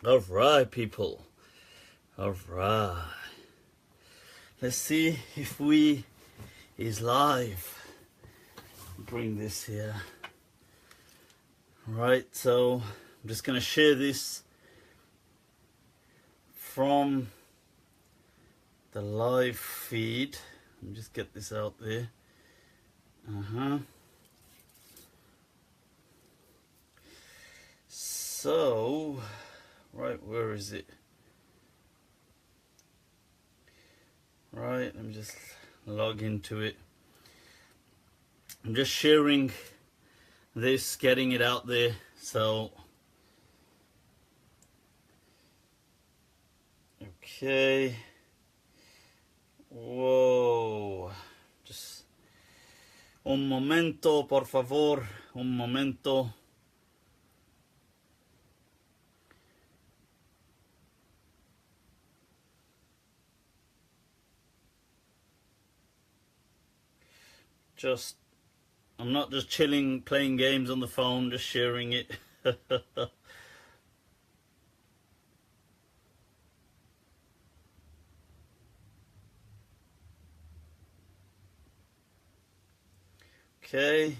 Alright, people. Alright. Let's see if we is live. Bring this here. Right, so I'm just going to share this from the live feed. Let me just get this out there. So, right, where is it? Right, let me just log into it. I'm just sharing this, getting it out there. So, okay. Whoa. Just un momento, por favor. Un momento. I'm not just chilling, playing games on the phone, just sharing it. Okay.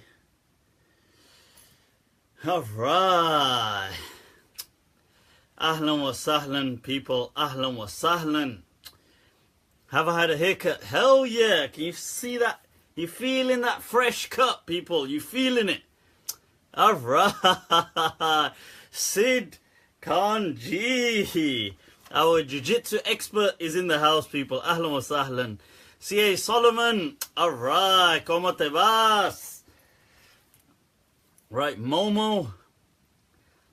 Alright. Ahlan wa sahlan, people. Ahlan wa sahlan. Have I had a haircut? Hell yeah. Can you see that? You feeling that fresh cut, people? You feeling it? Alright. Sid Khanji. Our jiu-jitsu expert is in the house, people. Ahlan wa sahlan. C.A. Solomon. Alright. ¿Cómo te vas? Right, Momo.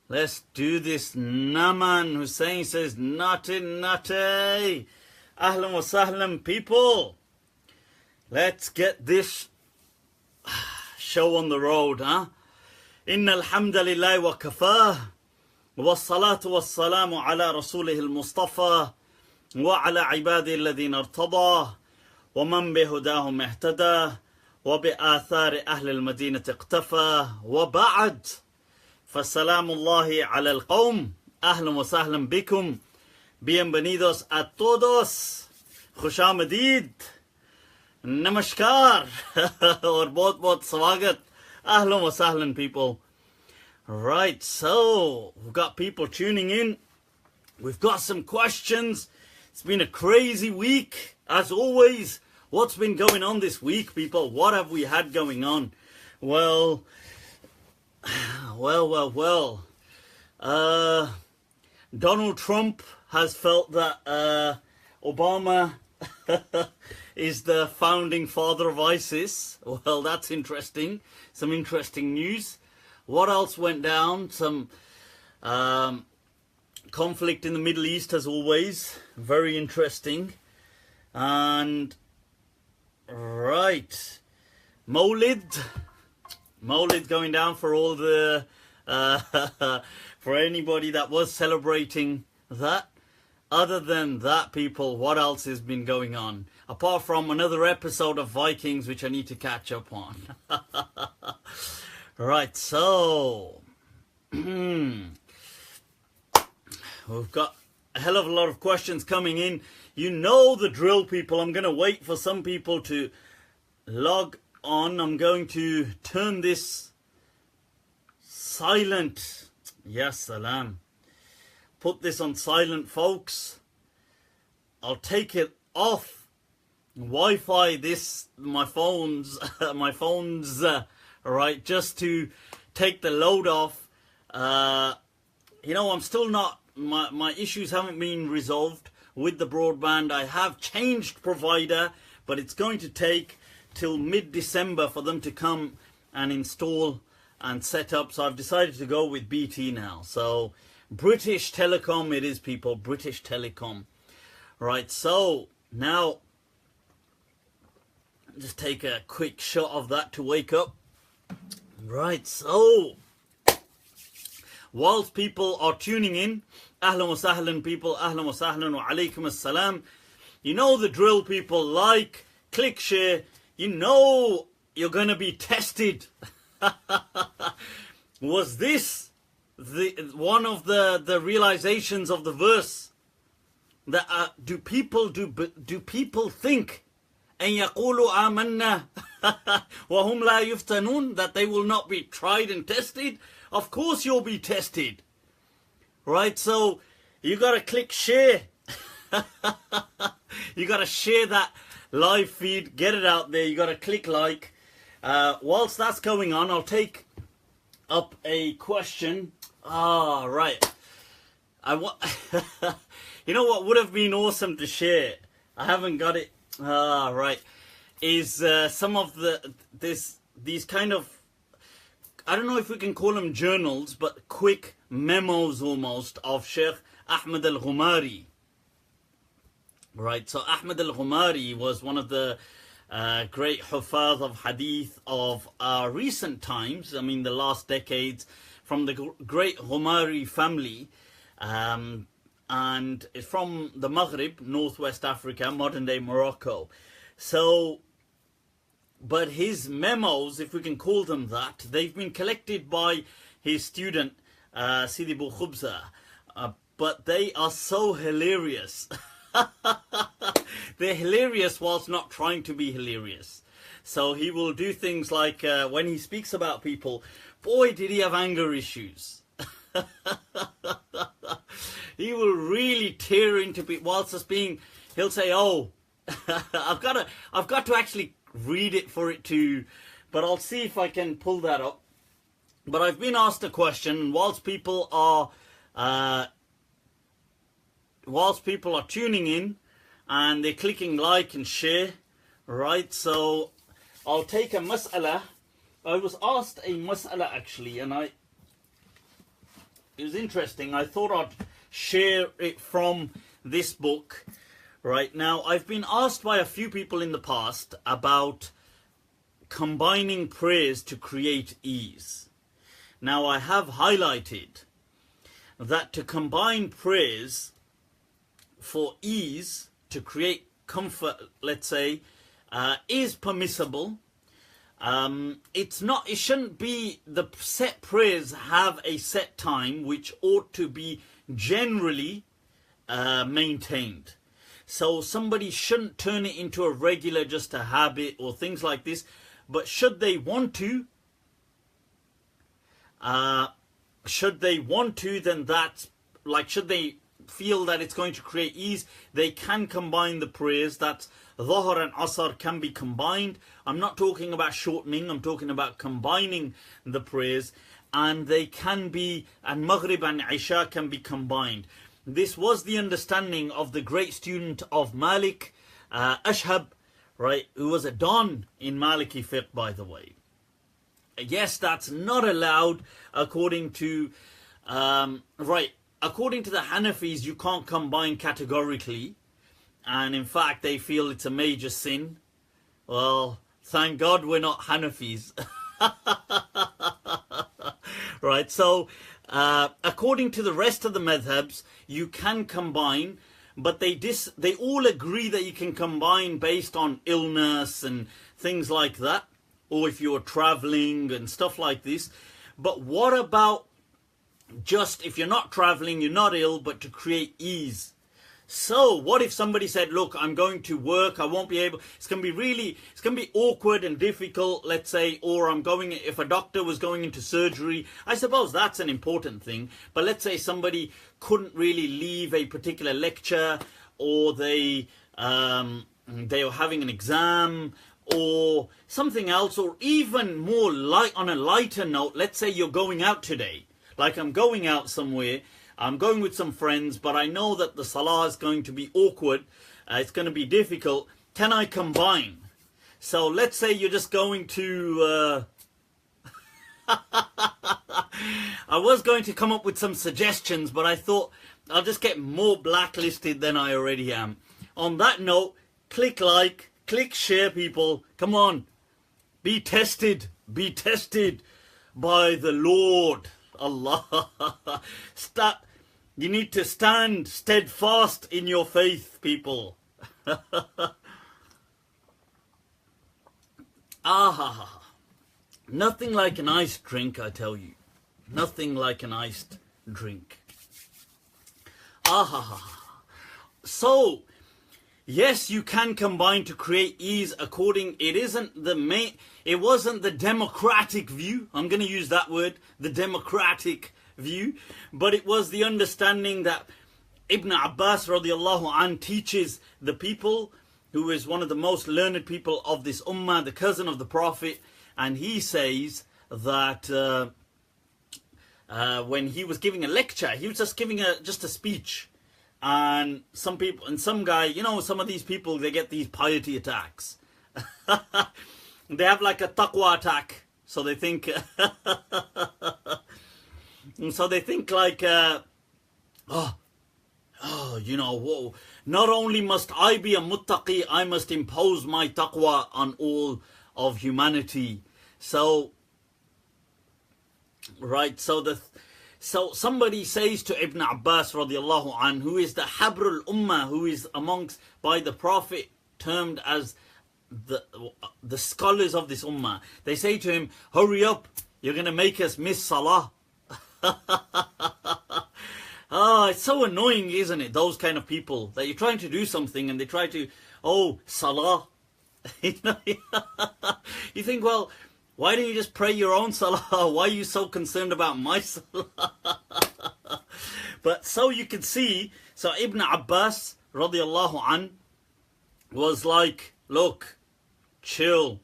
Let's do this. Naman Hussein says, nutty, nutty. Ahlan wa sahlan, people. Let's get this show on the road, huh? Inna alhamdulillah wa kafah. Wa salatu wa salamu ala rasulih al-Mustafa. Wa ala ibadi alladhina irtada. Wa man bihudahum ihtada. Wa bi athari ahli al-Madinati iqtafa. Wa ba'd. Fasalamullahi ala al-qawm. Ahlan wa sahlan bikum. Bienvenidos a todos. Khushamadid. Namaskar. Or both swagat. Ahlan wa sahlan, people. Right, so we've got people tuning in. We've got some questions. It's been a crazy week, as always. What's been going on this week, people? What have we had going on? Well. Donald Trump has felt that Obama is the founding father of ISIS. Well, that's interesting. Some interesting news. What else went down? Some conflict in the Middle East, as always. Very interesting. And right, Mawlid going down for all the for anybody that was celebrating that. Other than that, people, what else has been going on? Apart from another episode of Vikings, which I need to catch up on. Right, so we've got a hell of a lot of questions coming in. You know the drill, people. I'm going to wait for some people to log on. I'm going to turn this silent. Yes, salam. Put this on silent, folks. I'll take it off Wi-Fi. My phone's right, just to take the load off. You know, I'm still not. My issues haven't been resolved with the broadband. I have changed provider, but it's going to take till mid-December for them to come and install and set up. So I've decided to go with BT now. So British Telecom it is, people. British Telecom. Right, so now just take a quick shot of that to wake up. Right, so whilst people are tuning in, ahlan wa sahlan, people. Ahlan wa sahlan wa alaikum assalam. You know the drill, people. Like, click, share. You know you're going to be tested. Was this one of the realizations of the verse that do people think and يقولوا آمنا وهم لا يفتنون, that they will not be tried and tested? Of course you'll be tested, right? So you got to click share. You got to share that live feed, get it out there. You got to click like. Whilst that's going on, I'll take up a question. Right. You know what would have been awesome to share? I haven't got it. Right. Is some of these kind of, I don't know if we can call them journals, but quick memos almost of Sheikh Ahmed al-Ghumari. Right, so Ahmed al-Ghumari was one of the great Hufaz of Hadith of recent times, I mean the last decades, from the great Ghumari family, and it's from the Maghrib, Northwest Africa, modern day Morocco. So, but his memos, if we can call them that, they've been collected by his student, Sidi Bou Khubza, but they are so hilarious. They're hilarious whilst not trying to be hilarious. So he will do things like when he speaks about people, boy did he have anger issues. He will really tear into people whilst it's being, he'll say, oh, I've got to actually read it for it to, but I'll see if I can pull that up. But I've been asked a question, whilst people are tuning in and they're clicking like and share, right? So I'll take a mas'ala. I was asked a mas'ala actually, and it was interesting. I thought I'd share it from this book. Right now, I've been asked by a few people in the past about combining prayers to create ease. Now, I have highlighted that to combine prayers for ease, to create comfort, let's say, is permissible. It shouldn't be, the set prayers have a set time which ought to be generally maintained. So somebody shouldn't turn it into a regular, just a habit or things like this. But should they want to, then that's like, should they feel that it's going to create ease, they can combine the prayers. That's Dhuhr and Asr can be combined. I'm not talking about shortening, I'm talking about combining the prayers. And they can be, and Maghrib and Isha can be combined. This was the understanding of the great student of Malik, Ashhab, right, who was a don in Maliki fiqh, by the way. Yes, that's not allowed according to, according to the Hanafis, you can't combine categorically. And in fact, they feel it's a major sin. Well, thank God we're not Hanafis. Right, so according to the rest of the madhabs, you can combine, but they all agree that you can combine based on illness and things like that, or if you're traveling and stuff like this. But what about just if you're not traveling, you're not ill, but to create ease? So what if somebody said, look, I'm going to work, I won't be able, it's going to be awkward and difficult, let's say, or if a doctor was going into surgery, I suppose that's an important thing. But let's say somebody couldn't really leave a particular lecture, or they were having an exam or something else, or even more on a lighter note, let's say you're going out today, like I'm going out somewhere, I'm going with some friends, but I know that the salah is going to be awkward, it's going to be difficult. Can I combine? So let's say you're just going to... I was going to come up with some suggestions, but I thought I'll just get more blacklisted than I already am. On that note, click like, click share, people. Come on. Be tested. Be tested by the Lord. Allah. You need to stand steadfast in your faith, people. Nothing like an ice drink, I tell you. Nothing like an iced drink. Ah. So, yes, you can combine to create ease according, it wasn't the democratic view. I'm going to use that word, the democratic view. But it was the understanding that Ibn Abbas radiallahu anh teaches the people, who is one of the most learned people of this ummah, the cousin of the Prophet. And he says that when he was giving a lecture, he was just giving just a speech. And some people, and some guy, you know, some of these people, they get these piety attacks. They have like a taqwa attack. So they think, like, you know, whoa, not only must I be a muttaqi, I must impose my taqwa on all of humanity. So, right, so somebody says to Ibn Abbas radiallahu anh, who is the Habrul Ummah, who is amongst, by the Prophet, termed as the scholars of this Ummah. They say to him, hurry up, you're going to make us miss Salah. It's so annoying, isn't it? Those kind of people, that you're trying to do something and they try to, Salah. You think, well, why don't you just pray your own Salah? Why are you so concerned about my Salah? But so you can see, so Ibn Abbas radiallahu an was like, look, chill,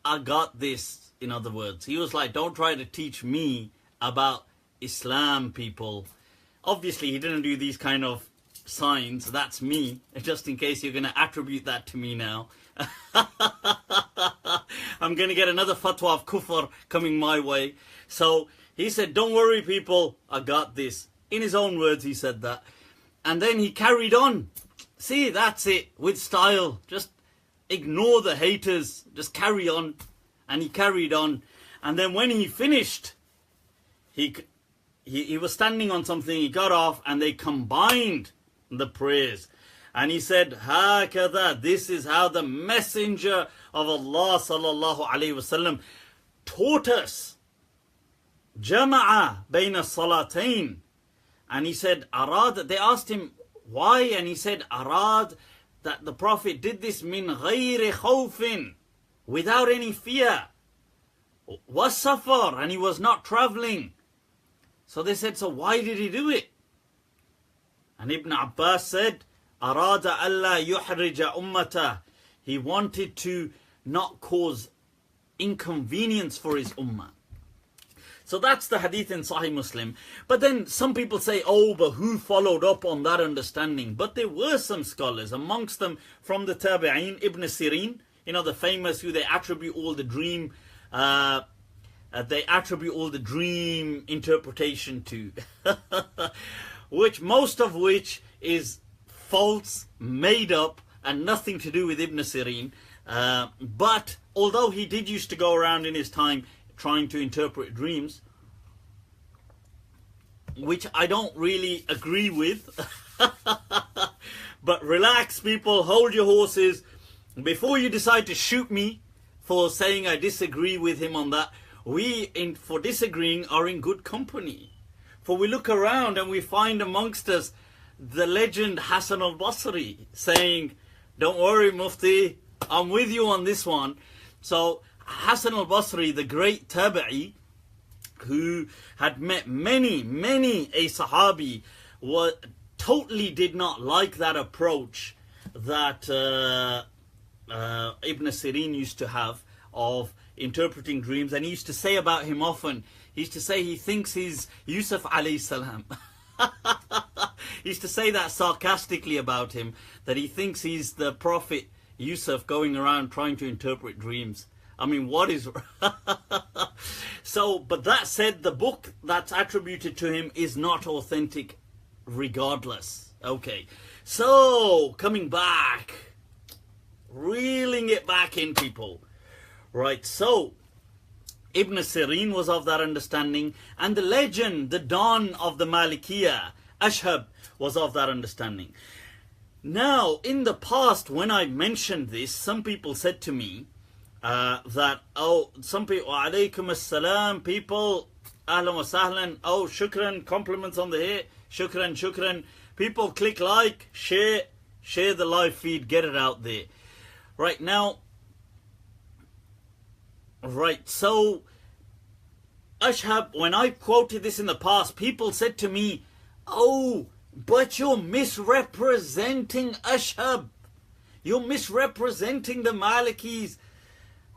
I got this. In other words, he was like, don't try to teach me about Islam, people. Obviously, he didn't do these kind of signs. That's me, just in case you're going to attribute that to me now. I'm going to get another fatwa of kufr coming my way. So he said, don't worry, people, I got this. In his own words, he said that. And then he carried on. See, that's it, with style. Just ignore the haters. Just carry on. And he carried on. And then when he finished, he was standing on something, he got off, and they combined the prayers. And he said, Hakada, this is how the Messenger of Allah sallallahu alayhi wasallam taught us. Jama'a bayna salatayn. And he said, Arad, they asked him why, and he said, Arad, that the Prophet did this min ghayri khawfin, without any fear. Was safar, and he was not traveling. So they said, so why did he do it? And Ibn Abbas said, Arada alla yuhrija ummata. He wanted to not cause inconvenience for his ummah. So that's the hadith in Sahih Muslim. But then some people say, but who followed up on that understanding? But there were some scholars, amongst them from the Tabi'een, Ibn Sirin, you know, the famous, who they attribute all the dream interpretation to. Most of which is false, made up, and nothing to do with Ibn Sirin. But although he did used to go around in his time trying to interpret dreams, which I don't really agree with. But relax, people, hold your horses. Before you decide to shoot me for saying I disagree with him on that, for disagreeing, are in good company. For we look around and we find amongst us the legend Hassan al-Basri saying, don't worry, Mufti, I'm with you on this one. So Hassan al-Basri, the great tabi'i, who had met many a sahabi, totally did not like that approach that Ibn Sirin used to have of interpreting dreams. And he used to say about him often, he used to say he thinks he's Yusuf alayhi salam. He used to say that sarcastically about him, that he thinks he's the Prophet Yusuf going around trying to interpret dreams. I mean, what is... So, but that said, the book that's attributed to him is not authentic regardless. Okay, so coming back, reeling it back in, people. Right, so Ibn Sirin was of that understanding, and the legend, the dawn of the Malikiyah, Ashhab, was of that understanding. Now, in the past, when I mentioned this, some people said to me, that, oh, some people, alaykum as-salam, people, ahlan wa sahlan, oh, shukran, compliments on the hit, shukran, shukran. People click like, share the live feed, get it out there. Right now, right, so Ashhab, when I quoted this in the past, people said to me, oh, but you're misrepresenting Ashhab. You're misrepresenting the Malikis.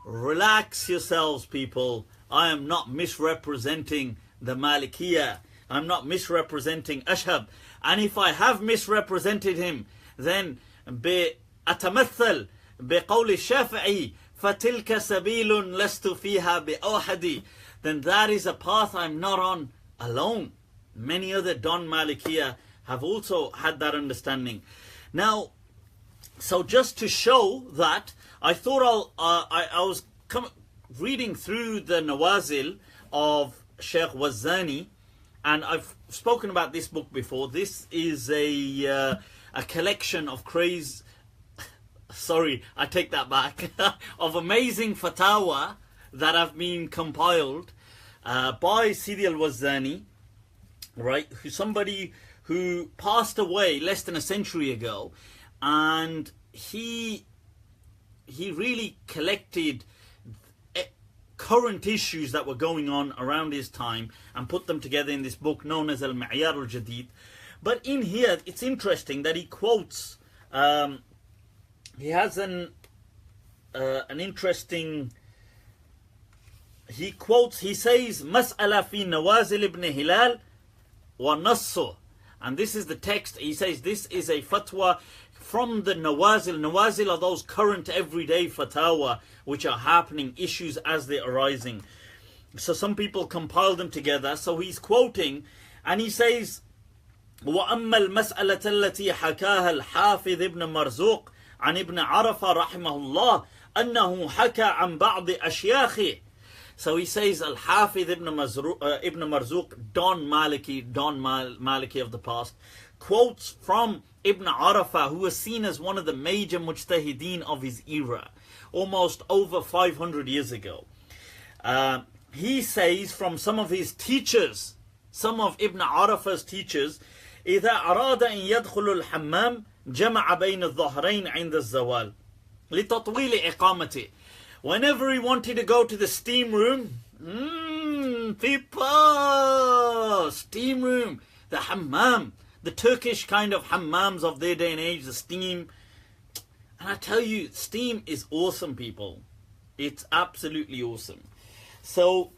Relax yourselves, people. I am not misrepresenting the Malikiyah. I'm not misrepresenting Ashhab. And if I have misrepresented him, then أتمثل بقول الشافعي فتلك سبيل لست فيها بأوحدي. Then that is a path I'm not on alone. Many other Don Malikiyah have also had that understanding. Now, so just to show that, I thought I was reading through the Nawazil of Sheikh Wazani, and I've spoken about this book before. This is a collection of sorry, I take that back, of amazing fatwa that have been compiled by Sidi al-Wazani, right? Somebody who passed away less than a century ago, and he really collected current issues that were going on around his time and put them together in this book known as Al-Ma'yar al-Jadid. But in here, it's interesting that he quotes, he has an interesting, he quotes, he says, Mas'ala fi Nawazil ibn Hilal wa Nassu. And this is the text. He says this is a fatwa from the Nawazil. Nawazil are those current everyday fatwa which are happening, issues as they're arising. So some people compile them together. So he's quoting and he says, وَأَمَّا الْمَسْأَلَةَ الَّتِي حَكَاهَا الْحَافِظ ابن مرزوق عن ابن عرفة رحمه الله أنه حكى عن بعض أشياخه. So he says Al-Hafidh ibn Marzuq, Don Maliki of the past, quotes from Ibn Arafah, who was seen as one of the major mujtahideen of his era, almost over 500 years ago. He says from some of his teachers, some of Ibn Arafah's teachers, إذا أراد أن يدخل الحمام جمع بين الظهرين عند الزوال لتطويل إقامته. Whenever he wanted to go to the steam room, people, steam room, the hammam, the Turkish kind of hammams of their day and age, the steam. And I tell you, steam is awesome, people. It's absolutely awesome. So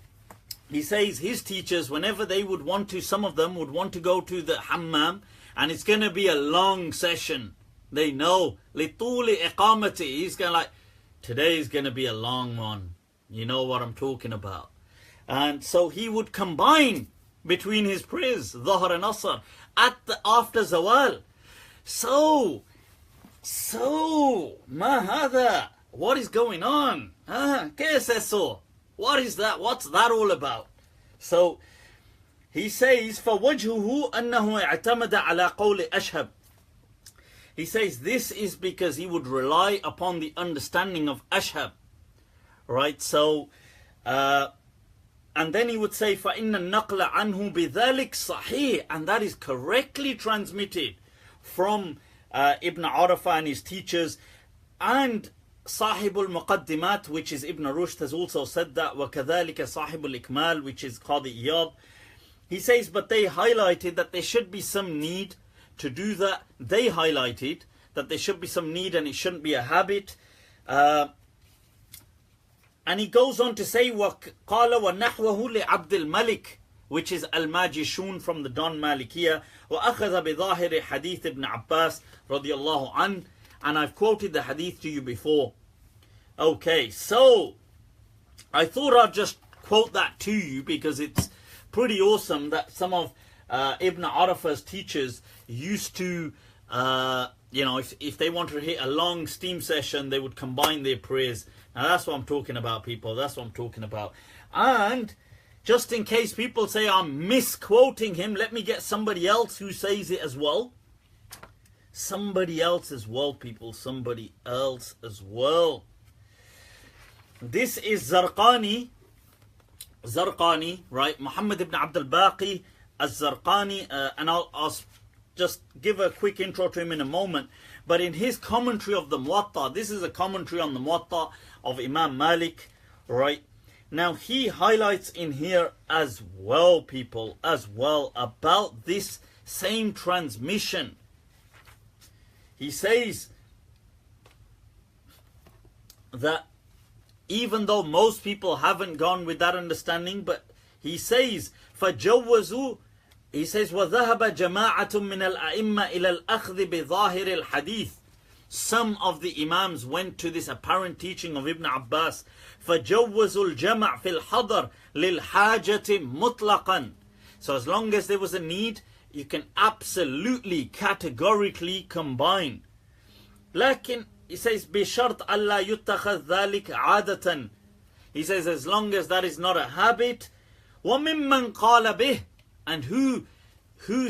he says his teachers, whenever they would want to, some of them would want to go to the hammam, and it's going to be a long session. They know, لِطُولِ إِقَامَتِ. He's going to like, today's going to be a long one. You know what I'm talking about. And so he would combine between his prayers, Dhuhr and Asr, after Zawal. So, ma hada? What is going on? ¿Qué es eso? What is that? What's that all about? So, he says, فَوَجْهُهُ أَنَّهُ اعْتَمَدَ عَلَى قَوْلِ أَشْهَبٍ. He says this is because he would rely upon the understanding of Ashhab. Right, so, and then he would say, فَإِنَّ النَّقْلَ عَنْهُ بِذَلِكَ صَحِيحٌ. And that is correctly transmitted from Ibn Arafah and his teachers. And Sahibul Muqaddimat, which is Ibn Rushd, has also said that. وَكَذَلِكَ Sahibul Ikmal, which is Qadi Iyad. He says, but they highlighted that there should be some need to do that. They highlighted that there should be some need and it shouldn't be a habit. And he goes on to say, وَقَالَ وَنَحْوَهُ لِعَبْدِ الْمَلِكِ, which is Al-Majishun from the Don Malikiya, وَأَخَذَ بِظَاهِرِ حَدِيثِ ibn Abbas radiyallahu an. And I've quoted the hadith to you before. Okay, so I thought I'd just quote that to you because it's pretty awesome that some of Ibn Arafah's teachers used to, you know, if they wanted to hit a long steam session, they would combine their prayers. Now that's what I'm talking about, people. That's what I'm talking about. And just in case people say I'm misquoting him, let me get somebody else who says it as well. Somebody else as well, people. Somebody else as well. this is Zarqani, right? Muhammad ibn Abdul Baqi al-Zarqani, and I'll just give a quick intro to him in a moment. But in his commentary of the Muwatta, this is a commentary on the Muwatta of Imam Malik, right? Now he highlights in here as well, people, as well, about this same transmission. He says that even though most people haven't gone with that understanding, but he says, فَجَوَّزُوا, he says, وَذَهَبَ جَمَاعَةٌ مِّنَ الْأَئِمَّةِ إِلَى الْأَخْذِ بِظَاهِرِ الْحَدِيثِ. Some of the Imams went to this apparent teaching of Ibn Abbas. فَجَوَّزُوا الْجَمَعْ فِي الْحَضَرِ لِلْحَاجَةِ مُطْلَقًا. So as long as there was a need, you can absolutely, categorically combine. لكن, he says, بِشَرْطْ أَلَّا يُتَّخَذْ ذَلِكَ عَادَةً. He says, as long as that is not a habit. وَمِمَّنْ قَالَ بِهِ. And who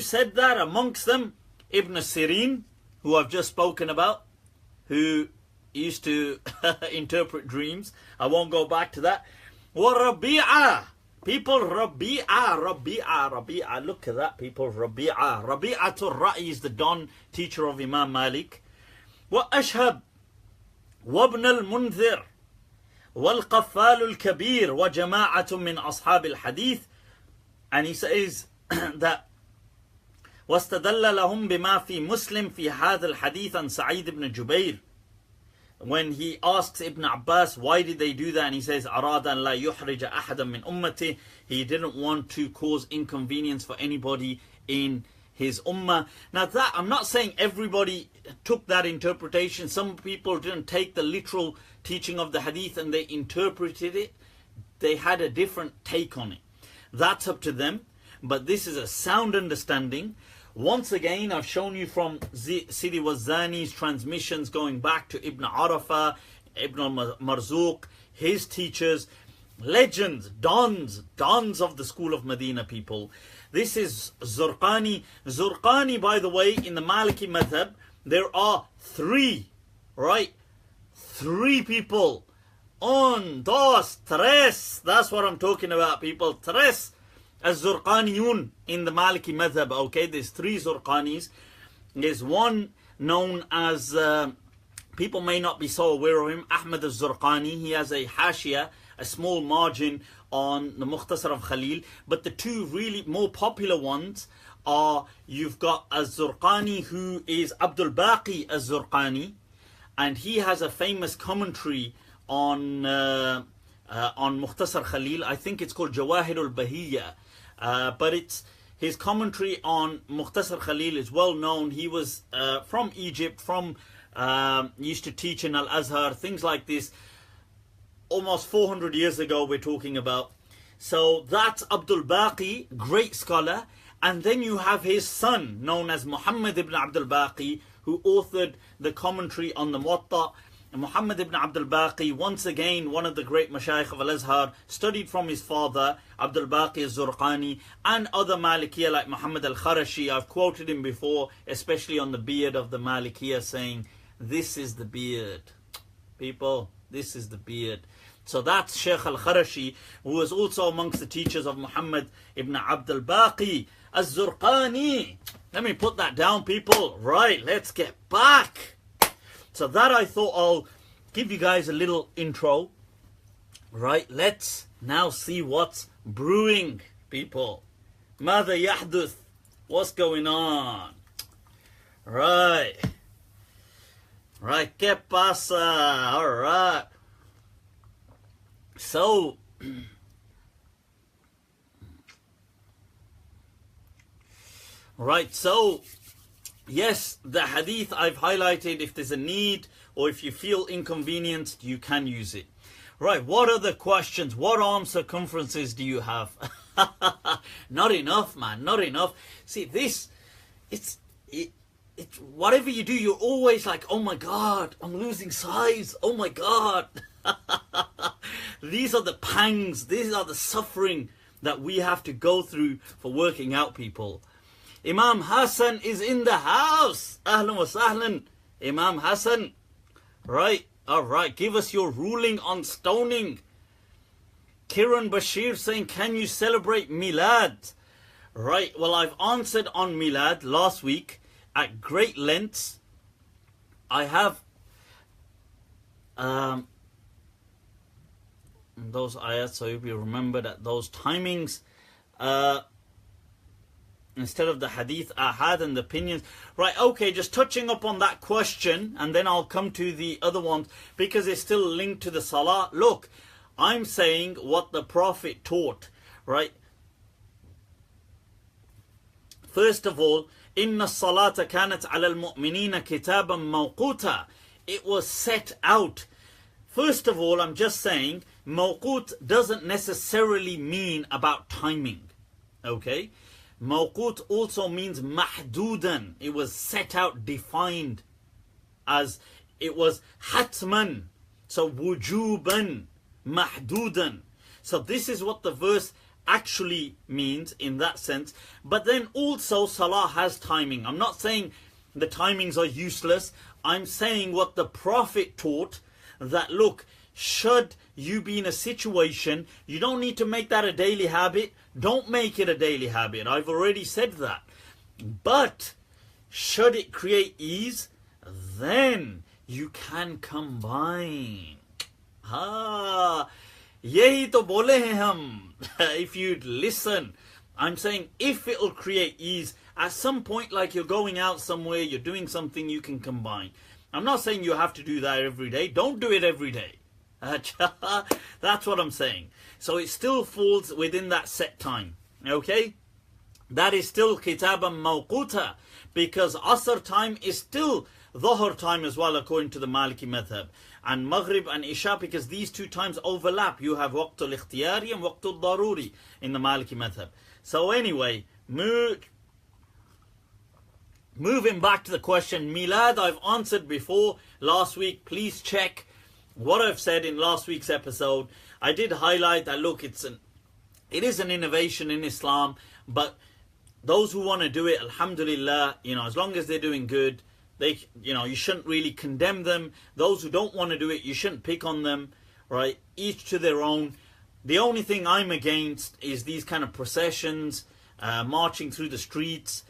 said that amongst them? Ibn Sirin, who I've just spoken about, who used to interpret dreams. I won't go back to that. وَرَبِيعَةً. People, Rabi'a. Look at that, people. Rabi'atul Ra'i is the Don teacher of Imam Malik. وَأَشْهَبْ وَابْنَ الْمُنذِرِ وَالْقَفَّالُ الْكَبِيرِ وَجَمَاعَةٌ مِّنْ أَصْحَابِ الْحَدِيثِ. And he says that وَاسْتَدَلَّ لَهُمْ بِمَا فِي مُسْلِمْ فِي هَذَا الْحَدِيثِ عن سعيد بن جبير. When he asks Ibn Abbas why did they do that, and he says أَرَادَ أَنْ لَا يُحْرِجَ أَحَدًا مِّنْ أُمَّتِهِ, he didn't want to cause inconvenience for anybody in his ummah. Now that, I'm not saying everybody took that interpretation. Some people didn't take the literal teaching of the hadith and they interpreted it. They had a different take on it. That's up to them. But this is a sound understanding. Once again, I've shown you from Sidi Wazani's transmissions going back to Ibn Arafah, Ibn al-Marzuq, his teachers, legends, dons of the school of Medina, people. This is Zurqani. Zurqani, by the way, in the Maliki madhab, there are three, right? Three people. Un, dos, tres. That's what I'm talking about, people. Tres. As-Zurqaniyun in the Maliki madhab, okay? There's three Zurqanis. There's one known as, people may not be so aware of him, Ahmad al-Zurqani. He has a Hashia, a small margin on the Mukhtasar of Khalil. But the two really more popular ones are, you've got Az-Zurqani, who is Abdul Baqi Az-Zurqani, and he has a famous commentary on Mukhtasar Khalil. I think it's called Jawahirul Bahiyya. But it's his commentary on Mukhtasar Khalil is well known. He was from Egypt, used to teach in Al-Azhar, things like this. Almost 400 years ago we're talking about. So that's Abdul Baqi, great scholar. And then you have his son, known as Muhammad ibn Abdul Baqi, who authored the commentary on the Muwatta. Muhammad ibn Abdul Baqi, once again, one of the great Mashayikh of Al-Azhar, studied from his father, Abdul Baqi al-Zurqani, and other Malikiyah like Muhammad al-Kharashi. I've quoted him before, especially on the beard of the Malikiyah, saying, this is the beard. People, this is the beard. So that's Shaykh al-Kharashi, who was also amongst the teachers of Muhammad ibn Abdul Baqi al-Zurqani. Let me put that down, people. Right, let's get back. So that I thought I'll give you guys a little intro. Right, let's now see what's brewing, people. Mada yahduth. What's going on? Right. Right, ¿qué pasa? All right. So, right, so, yes, the hadith I've highlighted, if there's a need or if you feel inconvenienced, you can use it. Right, what are the questions? What arm circumferences do you have? Not enough, man, not enough. See, this, it's whatever you do, you're always like, oh my God, I'm losing size. Oh my God. These are the pangs, these are the suffering that we have to go through for working out, people. Imam Hassan is in the house. Ahlan wa sahlan. Imam Hassan. Right. Alright, give us your ruling on stoning. Kiran Bashir saying, can you celebrate Milad? Right, well, I've answered on Milad last week at great lengths. I have those ayats, so you'll be remembered at those timings. Instead of the hadith, ahad and the opinions. Right, okay, just touching up on that question, and then I'll come to the other ones, because it's still linked to the salah. Look, I'm saying what the Prophet taught, right? First of all, inna salata kanat ala al-mu'minina kitaban mawquta. It was set out. First of all, I'm just saying, mawqut doesn't necessarily mean about timing, okay? Mawqut also means mahdudan. It was set out, defined, as it was hatman. So wujuban, mahdudan. So this is what the verse actually means in that sense. But then also salah has timing. I'm not saying the timings are useless. I'm saying what the Prophet taught, that look, should you be in a situation, you don't need to make that a daily habit. Don't make it a daily habit. I've already said that. But should it create ease, then you can combine. Yahi to bole hain hum. If you'd listen, I'm saying if it'll create ease, at some point, like you're going out somewhere, you're doing something, you can combine. I'm not saying you have to do that every day. Don't do it every day. That's what I'm saying. So it still falls within that set time. Okay? That is still kitaban mawquta, because Asr time is still Dhuhr time as well, according to the Maliki madhab. And Maghrib and Isha, because these two times overlap. You have Waqtul Ikhtiyari and Waqtul Daruri in the Maliki madhab. So anyway, moving back to the question, Milad I've answered before last week. Please check what I've said in last week's episode. I did highlight that, look, it is an innovation in Islam, but those who want to do it, alhamdulillah, as long as they're doing good, you shouldn't really condemn them. Those who don't want to do it, you shouldn't pick on them, right? Each to their own. The only thing I'm against is these kind of processions, marching through the streets,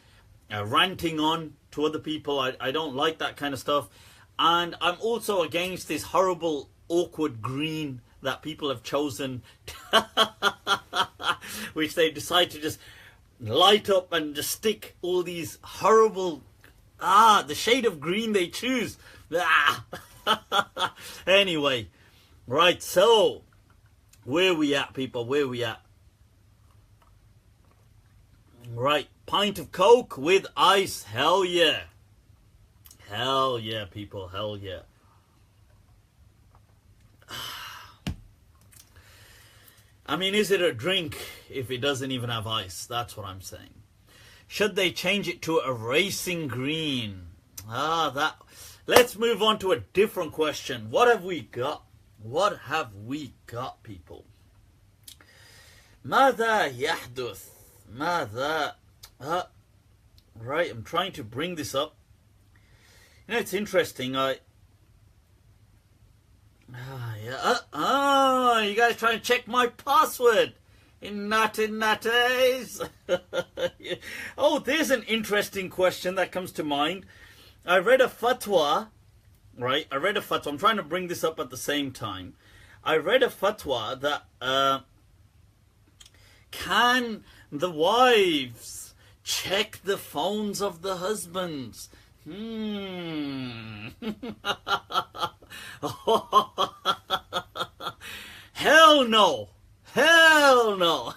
ranting on to other people. I don't like that kind of stuff. And I'm also against this horrible, awkward green that people have chosen, which they decide to just light up and just stick all these horrible, the shade of green they choose. Anyway, right, so where we at, people? Where we at? Right, pint of Coke with ice. Hell yeah. Hell yeah, people. Hell yeah. I mean, is it a drink if it doesn't even have ice? That's what I'm saying. Should they change it to a racing green? Let's move on to a different question. What have we got? What have we got, people? ماذا يحدث? ماذا? Right, I'm trying to bring this up. It's interesting. You guys trying to check my password? Natties. Oh, there's an interesting question that comes to mind. I read a fatwa, right? I'm trying to bring this up at the same time. I read a fatwa that can the wives check the phones of the husbands? Hell no. Hell no.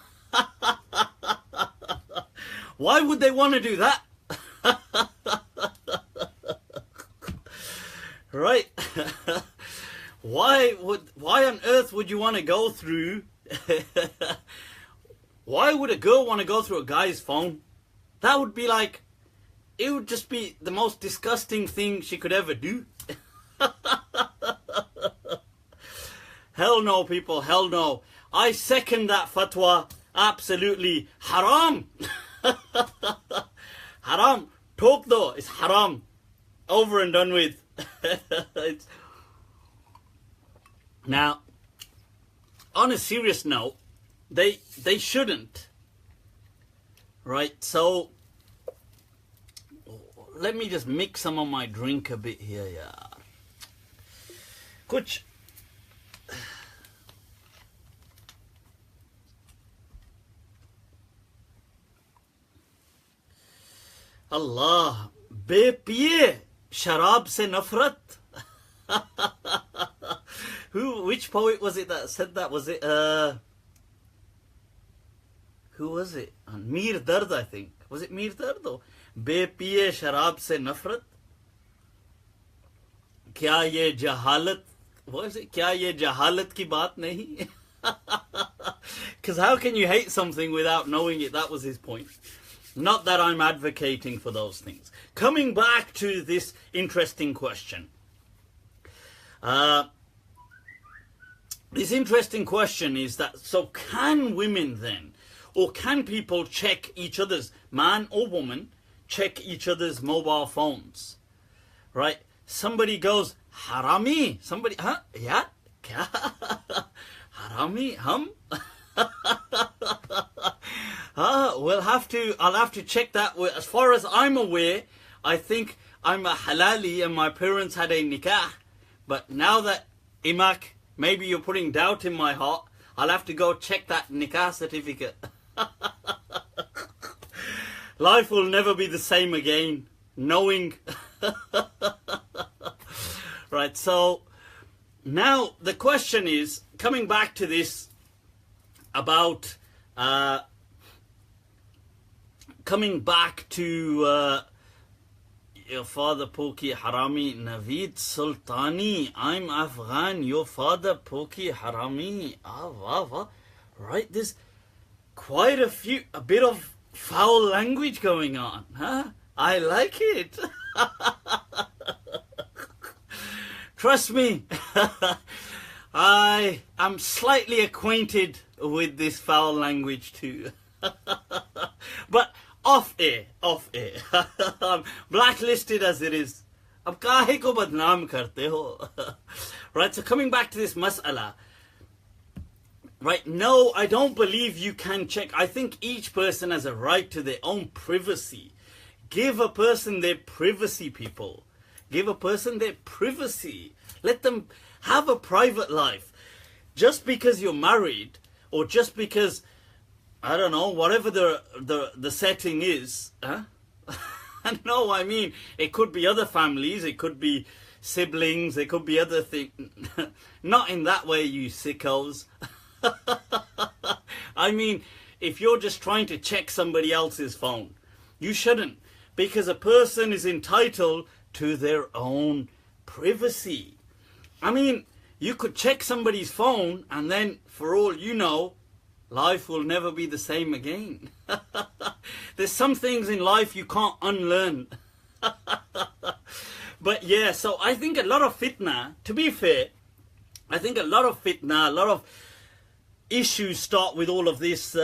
Why would they want to do that? Right? Why on earth would you want to go through why would a girl want to go through a guy's phone? That would be like, it would just be the most disgusting thing she could ever do. Hell no, people, hell no. I second that fatwa. Absolutely haram. Haram. Talk though, it's haram. Over and done with. Now, on a serious note, they shouldn't. Right? So, let me just mix some of my drink a bit here, yaar. Kuch Allah, bepiye sharab se nafrat. Which poet was it that said that? Was it who was it? Mir Dard, I think. Was it Mir Dard though? Bepiye sharab se nafrat. Kya ye jahalat? What is it? Kya ye jahalat ki baat nahi? Because how can you hate something without knowing it? That was his point. Not that I'm advocating for those things. Coming back to this interesting question. This interesting question is that, so can women then, or can people check each other's, man or woman, check each other's mobile phones? Right? Somebody goes, harami. Somebody, huh? Yeah? Kya? Harami? Hum? I'll have to check that. As far as I'm aware, I think I'm a halali and my parents had a nikah. But now that Imak, maybe you're putting doubt in my heart, I'll have to go check that nikah certificate. Life will never be the same again, knowing. Right, so now the question is, coming back to this about coming back to your father Poki Harami, Naveed Sultani, I'm Afghan, your father Poki Harami. Right, there's quite a bit of foul language going on, huh? I like it. Trust me, I am slightly acquainted with this foul language too. But off air. Blacklisted as it is. Ab kahe ko badnaam karte ho? Right, so coming back to this mas'ala. Right, no, I don't believe you can check. I think each person has a right to their own privacy. Give a person their privacy, people. Give a person their privacy. Let them have a private life. Just because you're married, or just because, I don't know, whatever the setting is, huh? No, I mean, it could be other families, it could be siblings, it could be other things. Not in that way, you sickos. I mean, if you're just trying to check somebody else's phone, you shouldn't. Because a person is entitled to their own privacy. I mean, you could check somebody's phone and then, for all you know, life will never be the same again. There's some things in life you can't unlearn. But yeah, so I think a lot of fitna, to be fair, I think a lot of fitna, a lot of issues start with all of this.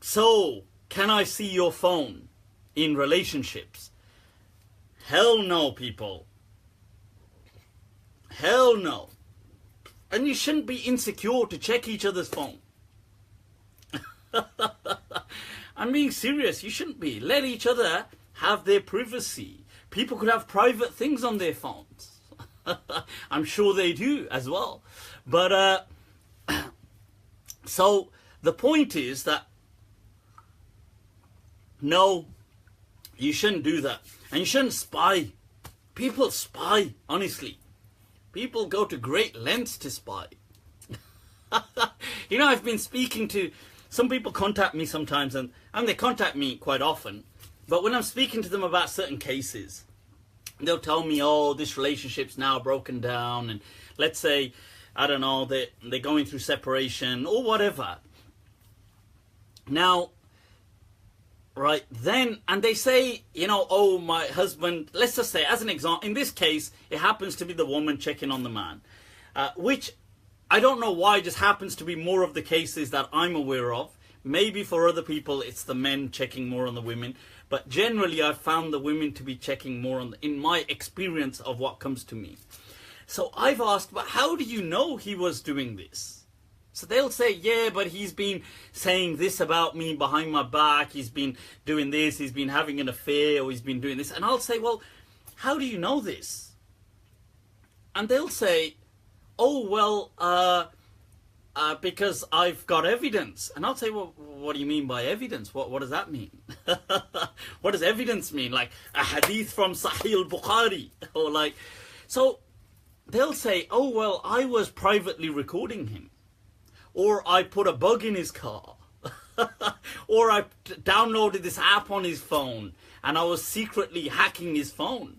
So, can I see your phone in relationships? Hell no, people. Hell no. And you shouldn't be insecure to check each other's phone. I'm being serious. You shouldn't be. Let each other have their privacy. People could have private things on their phones. I'm sure they do as well. But, so the point is that, no, you shouldn't do that. And you shouldn't spy. People spy, honestly. People go to great lengths to spy. You know, I've been speaking to, some people contact me sometimes, and they contact me quite often. But when I'm speaking to them about certain cases, they'll tell me, oh, this relationship's now broken down. And let's say, I don't know, they're going through separation or whatever. Now, right, then, and they say, you know, oh, my husband, let's just say, as an example, in this case, it happens to be the woman checking on the man, which I don't know why just happens to be more of the cases that I'm aware of. Maybe for other people, it's the men checking more on the women, but generally I've found the women to be checking more on in my experience of what comes to me. So I've asked, but how do you know he was doing this? So they'll say, yeah, but he's been saying this about me behind my back. He's been doing this. He's been having an affair, or he's been doing this. And I'll say, well, how do you know this? And they'll say, oh, well, because I've got evidence. And I'll say, well, what do you mean by evidence? What does that mean? What does evidence mean? Like a hadith from Sahih al-Bukhari? Or like, so they'll say, oh, well, I was privately recording him. Or I put a bug in his car. Or I downloaded this app on his phone and I was secretly hacking his phone.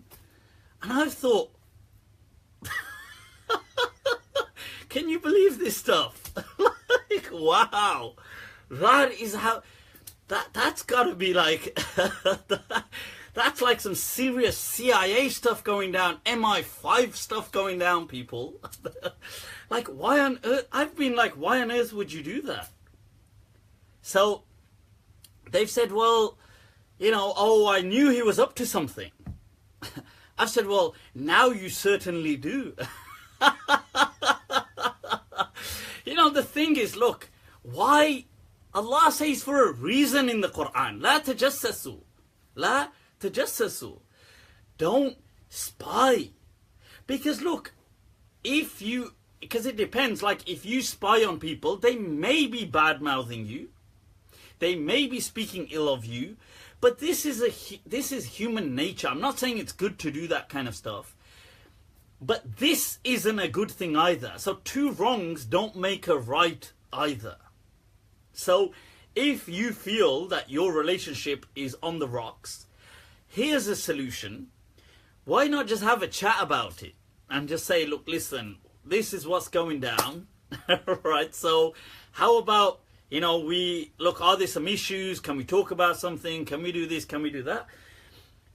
And I've thought, can you believe this stuff? Like, wow. That is how, that's got to be like, that's like some serious CIA stuff going down, MI5 stuff going down, people. Like, why on earth? I've been like, why on earth would you do that? So they've said, well, you know, oh, I knew he was up to something. I've said, well, now you certainly do. You know, the thing is, look, why Allah says for a reason in the Qur'an, la tajassasu, la tajassasu, don't spy. Because look, if you, because it depends, like if you spy on people, they may be bad-mouthing you, they may be speaking ill of you, but this is human nature. I'm not saying it's good to do that kind of stuff, but this isn't a good thing either. So two wrongs don't make a right either. So if you feel that your relationship is on the rocks, here's a solution. Why not just have a chat about it and just say, look, listen, this is what's going down, right? So how about, you know, we look, are there some issues? Can we talk about something? Can we do this? Can we do that?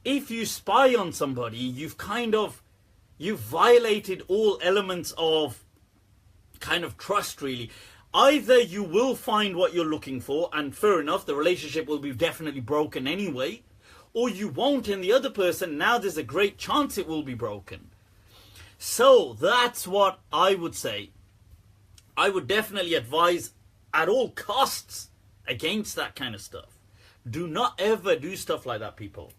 If you spy on somebody, you've violated all elements of kind of trust, really. Either you will find what you're looking for, and fair enough, the relationship will be definitely broken anyway, or you won't, and the other person, now there's a great chance it will be broken. So that's what I would say. I would definitely advise at all costs against that kind of stuff. Do not ever do stuff like that, people.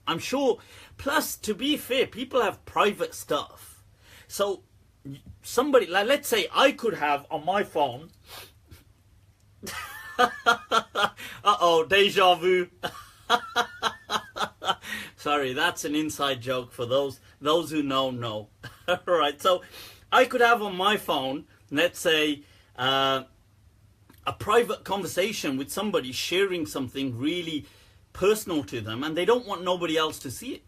I'm sure, plus to be fair, people have private stuff. So somebody, like let's say I could have on my phone, uh-oh, deja vu. Sorry, that's an inside joke for those who know. Alright, so I could have on my phone, let's say, a private conversation with somebody sharing something really personal to them, and they don't want nobody else to see it.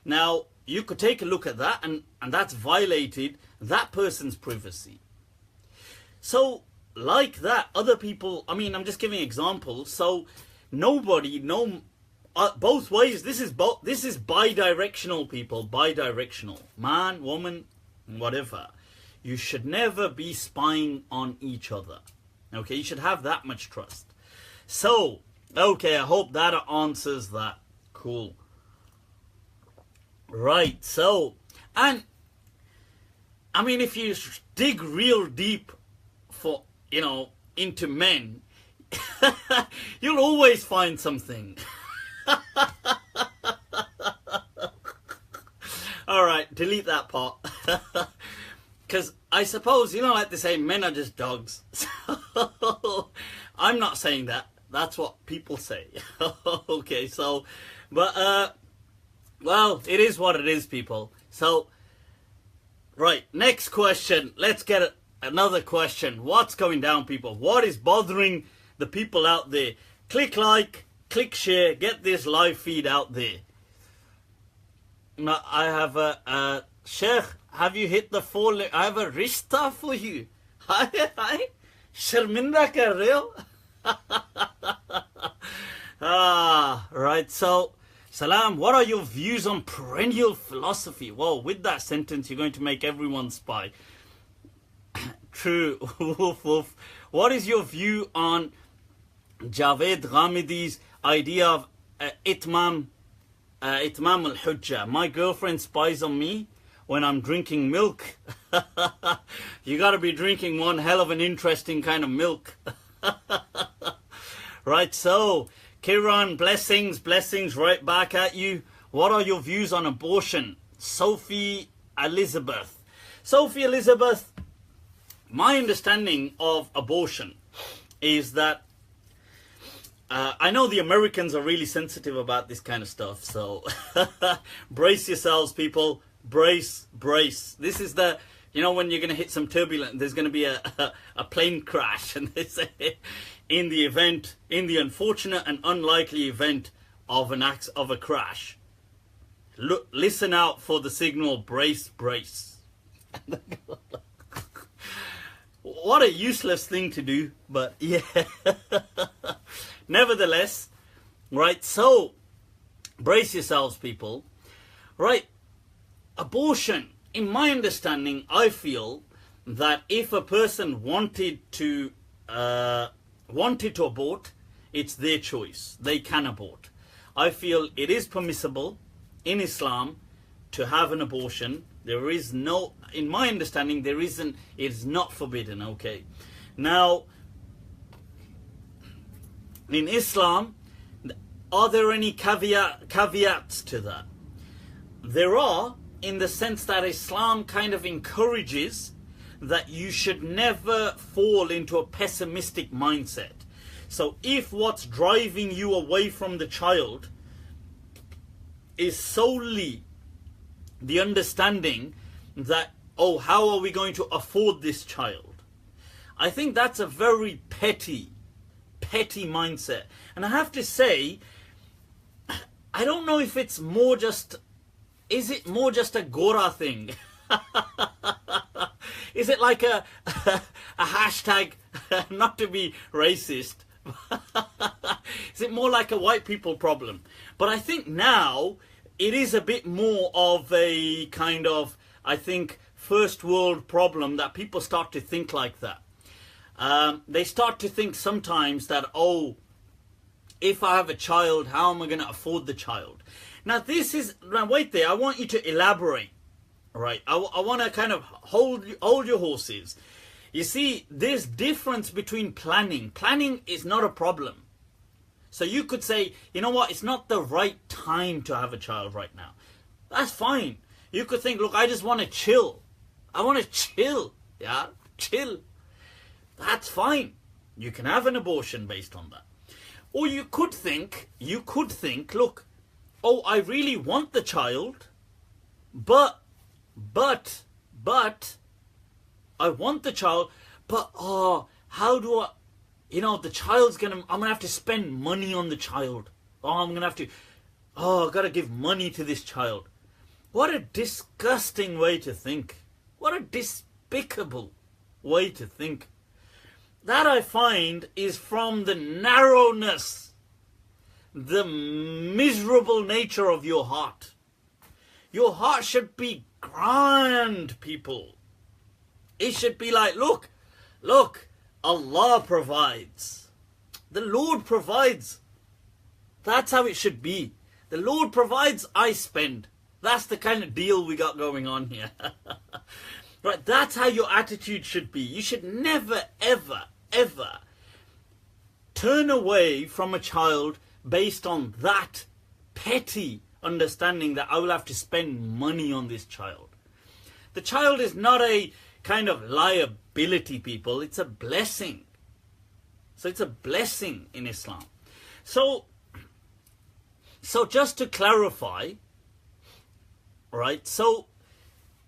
Now, you could take a look at that, and that's violated that person's privacy. So, like that, other people, I mean, I'm just giving examples. So, nobody, both ways, this is bi-directional, people, bi-directional. Man, woman, whatever. You should never be spying on each other. Okay, you should have that much trust. So, okay, I hope that answers that. Cool. Right, so, and, I mean, if you dig real deep for, you know, into men, you'll always find something. Alright, delete that part. Because I suppose, you know, like they say, men are just dogs. So, I'm not saying that. That's what people say. Okay, so, but, well, it is what it is, people. So, right, next question. Let's get another question. What's going down, people? What is bothering the people out there? Click like, click share, get this live feed out there. Now, I have a Sheikh, have you hit the 4? I have a rishta for you. Hi. Sharminda kar rahe ho? Right, so, Salam, what are your views on perennial philosophy? Well, with that sentence, you're going to make everyone spy. True. Woof, woof. What is your view on Javed Ghamidhi's idea of itmam al-hujjah? My girlfriend spies on me when I'm drinking milk. You got to be drinking one hell of an interesting kind of milk. Right, so Kiran, blessings right back at you. What are your views on abortion? Sophie Elizabeth. Sophie Elizabeth, my understanding of abortion is that I know the Americans are really sensitive about this kind of stuff, so brace yourselves, people. Brace. This is the, you know, when you're going to hit some turbulence, there's going to be a plane crash, and they say, in the unfortunate and unlikely event of a crash, listen out for the signal, brace. What a useless thing to do, but yeah. Nevertheless, right, so brace yourselves, people. Right, abortion, in my understanding, I feel that if a person wanted to abort, it's their choice. They can abort. I feel it is permissible in Islam to have an abortion. There is no, in my understanding, there isn't, it's not forbidden, okay? Now, in Islam, are there any caveats to that? There are, in the sense that Islam kind of encourages that you should never fall into a pessimistic mindset. So if what's driving you away from the child is solely the understanding that, oh, how are we going to afford this child? I think that's a very petty mindset. And I have to say, I don't know if it's more just, is it more just a Gora thing? Is it like a hashtag, not to be racist, is it more like a white people problem? But I think now it is a bit more of a kind of, I think, first world problem that people start to think like that. They start to think sometimes that, oh, if I have a child, how am I going to afford the child? Now this is, now wait there, I want you to elaborate, right? I want to kind of hold your horses. You see, there's difference between planning. Planning is not a problem. So you could say, you know what, it's not the right time to have a child right now. That's fine. You could think, look, I just want to chill. I want to chill, yeah, chill. That's fine. You can have an abortion based on that. Or you could think, look, oh, I really want the child, but, I want the child, but, oh, how do I, you know, the child's I'm going to have to spend money on the child. Oh, I'm going to have to, oh, I've got to give money to this child. What a disgusting way to think. What a despicable way to think. That, I find, is from the narrowness, the miserable nature of your heart. Your heart should be grand, people. It should be like, look, Allah provides. The Lord provides. That's how it should be. The Lord provides, I spend. That's the kind of deal we got going on here. Right, that's how your attitude should be. You should never, ever turn away from a child based on that petty understanding that I will have to spend money on this child. The child is not a kind of liability, people. It's a blessing. So it's a blessing in Islam. So just to clarify, right, so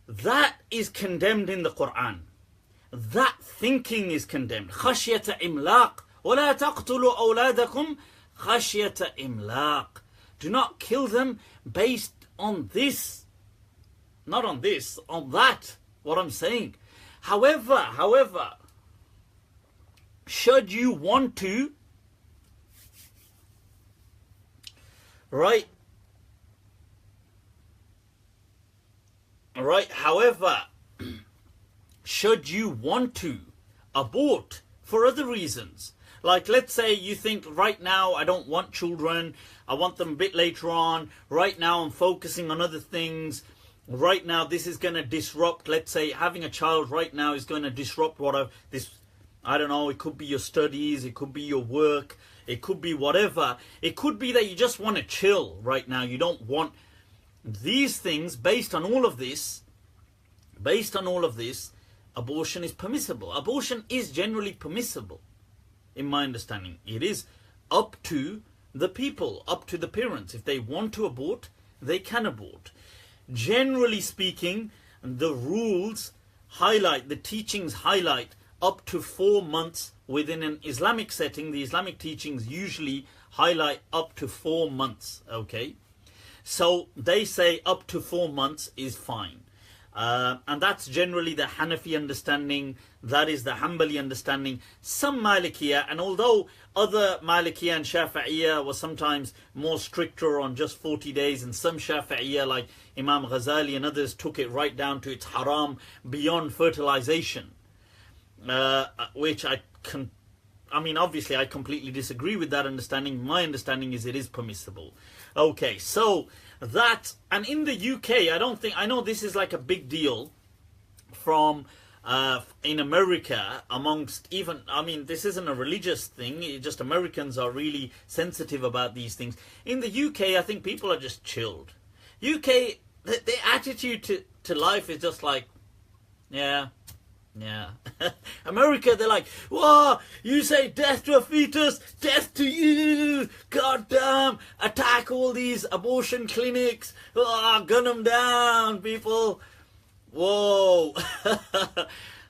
that is condemned in the Qur'an. That thinking is condemned. خشية إملاق ولا تقتلوا أولادكم خشية إملاق. Do not kill them based on this. Not on this, on that, what I'm saying. However, should you want to, right, however, should you want to abort for other reasons, like let's say you think right now I don't want children, I want them a bit later on, right now I'm focusing on other things, right now this is going to disrupt, let's say having a child right now is going to disrupt I don't know, it could be your studies, it could be your work, it could be whatever. It could be that you just want to chill right now. You don't want these things. Based on all of this, abortion is permissible. Abortion is generally permissible, in my understanding. It is up to the people, up to the parents. If they want to abort, they can abort. Generally speaking, the rules highlight, the teachings highlight up to 4 months within an Islamic setting. The Islamic teachings usually highlight up to 4 months, okay? So they say up to 4 months is fine. And that's generally the Hanafi understanding. That is the Hanbali understanding. Some Malikiya, and although other Malikiya and Shafi'iyya were sometimes more stricter on just 40 days, and some Shafi'iyya like Imam Ghazali and others took it right down to its haram beyond fertilization. Which obviously I completely disagree with that understanding. My understanding is it is permissible. Okay, so that, and in the UK, I know this is like a big deal from in America amongst even, this isn't a religious thing, just Americans are really sensitive about these things. In the UK, I think people are just chilled. UK, their attitude to life is just like, yeah. America, they're like, whoa, you say death to a fetus, death to you, goddamn, attack all these abortion clinics, gun them down, people. Whoa.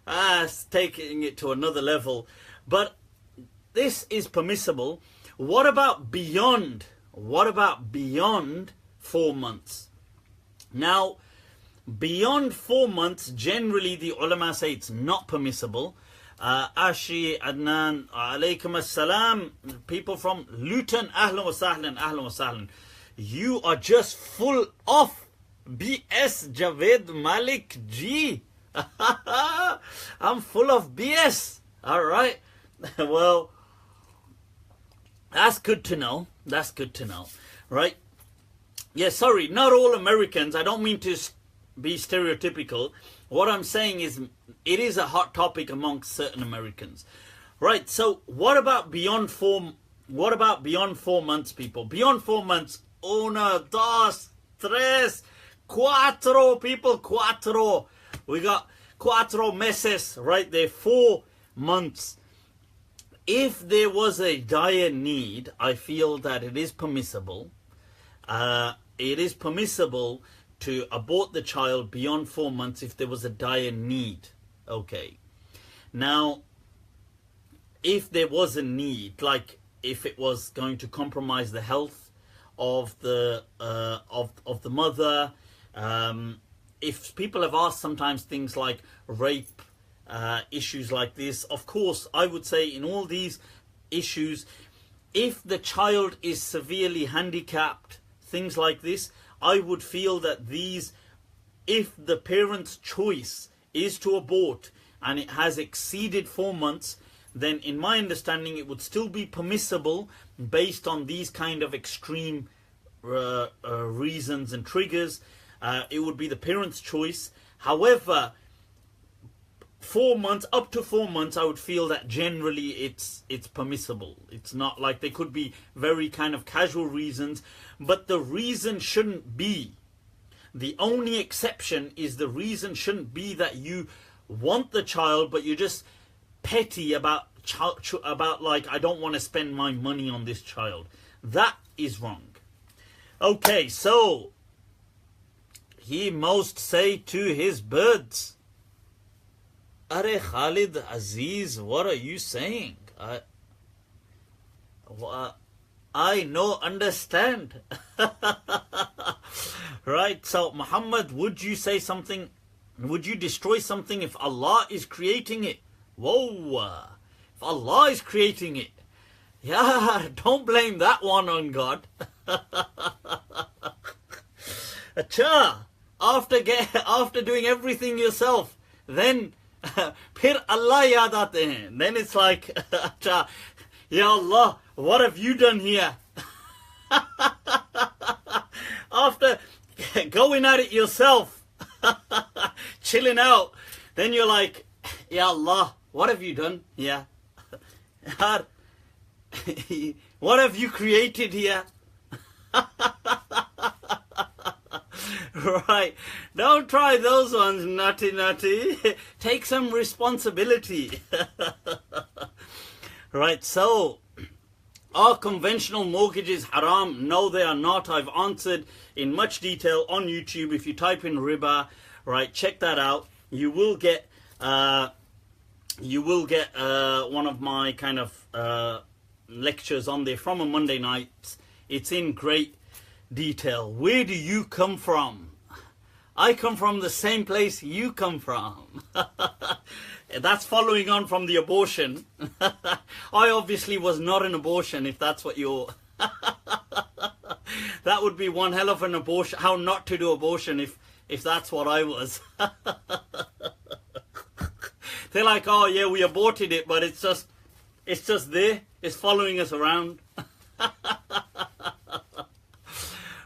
That's taking it to another level. But this is permissible. What about beyond 4 months? Now, beyond 4 months, generally the ulama say it's not permissible. Ashi, Adnan, alaykum assalam. People from Luton, ahlan wa sahlan. You are just full of BS, Javed Malik G. I'm full of BS. Alright. Well, that's good to know. Right? Yeah, sorry, not all Americans. I don't mean to be stereotypical. What I'm saying is it is a hot topic amongst certain Americans. Right, so what about beyond 4 months, people? Beyond 4 months, una, dos, tres, cuatro, people, cuatro. We got cuatro meses right there, 4 months. If there was a dire need, I feel that it is permissible. It is permissible to abort the child beyond 4 months if there was a dire need. Okay. Now, if there was a need, like if it was going to compromise the health of the mother, if people have asked sometimes things like rape, issues like this, of course, I would say in all these issues, if the child is severely handicapped, things like this, I would feel that these, if the parent's choice is to abort and it has exceeded 4 months, then in my understanding it would still be permissible based on these kind of extreme reasons and triggers. It would be the parent's choice. However, 4 months, up to 4 months, I would feel that generally it's permissible. It's not like there could be very kind of casual reasons, but the reason shouldn't be, the only exception is the reason shouldn't be that you want the child, but you're just petty about like, I don't want to spend my money on this child. That is wrong. Okay, so he most say to his birds, Are Khalid Aziz, what are you saying? I no understand. Right, so Muhammad, would you say something? Would you destroy something if Allah is creating it? Whoa, if Allah is creating it. Yeah, don't blame that one on God. Acha, after doing everything yourself, then Phir Allah yaad aate hain. Then it's like, Acha, Ya Allah, what have you done here? After going at it yourself, chilling out. Then you're like, Ya Allah, what have you done here? What have you created here? Right. Don't try those ones, nutty. Take some responsibility. Right, so are conventional mortgages haram? No, they are not. I've answered in much detail on YouTube. If you type in riba, right, check that out. You will get one of my kind of lectures on there from a Monday night. It's in great detail. Where do you come from? I come from the same place you come from. That's following on from the abortion. I obviously was not an abortion, if that's what you're... That would be one hell of an abortion. How not to do abortion if that's what I was. They're like, oh yeah, we aborted it, but it's just there. It's following us around.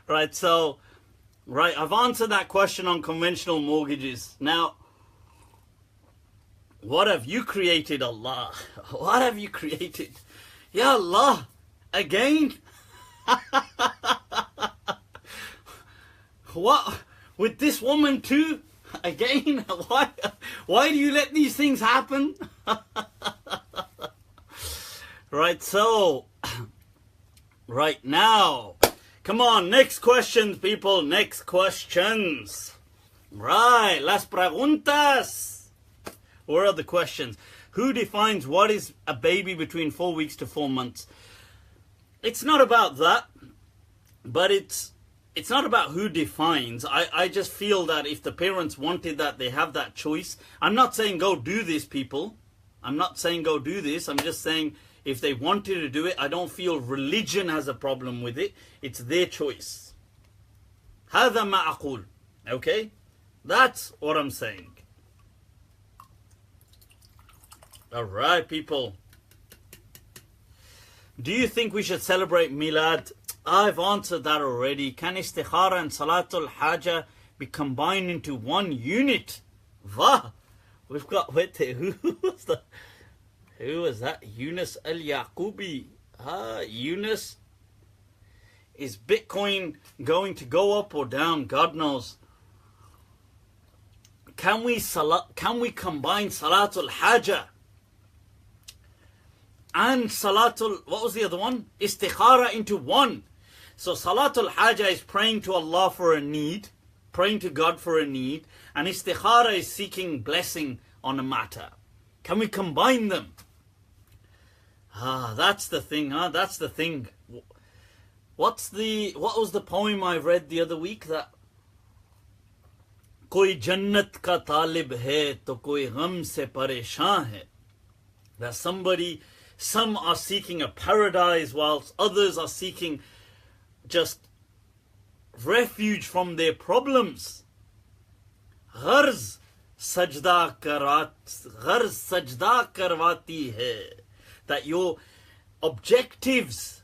Right, so, right, I've answered that question on conventional mortgages. Now, what have you created, Allah? What have you created? Ya Allah, again? What? With this woman too? Again? Why do you let these things happen? Right, so, right now, come on, next questions, people, next questions. Right, las preguntas. What are the questions? Who defines what is a baby between 4 weeks to 4 months? It's not about that, but it's not about who defines. I just feel that if the parents wanted that, they have that choice. I'm not saying go do this, people. I'm not saying go do this. I'm just saying if they wanted to do it, I don't feel religion has a problem with it. It's their choice. هذا ما أقول. Okay? That's what I'm saying. Alright, people. Do you think we should celebrate Milad? I've answered that already. Can Istikhara and Salatul Haja be combined into one unit? Vah! We've got, wait, who was that? Yunus Al-Yaqubi. Yunus. Is Bitcoin going to go up or down? God knows. Can we combine Salatul Haja and Salatul, what was the other one? Istikhara into one. So Salatul Haja is praying to Allah for a need, praying to God for a need, and Istikhara is seeking blessing on a matter. Can we combine them? That's the thing, that's the thing. What was the poem I read the other week? That Koi jannat ka talib hai to koi gham se pareshan hai. That some are seeking a paradise whilst others are seeking just refuge from their problems. Gharz sajda karwati hai. That your objectives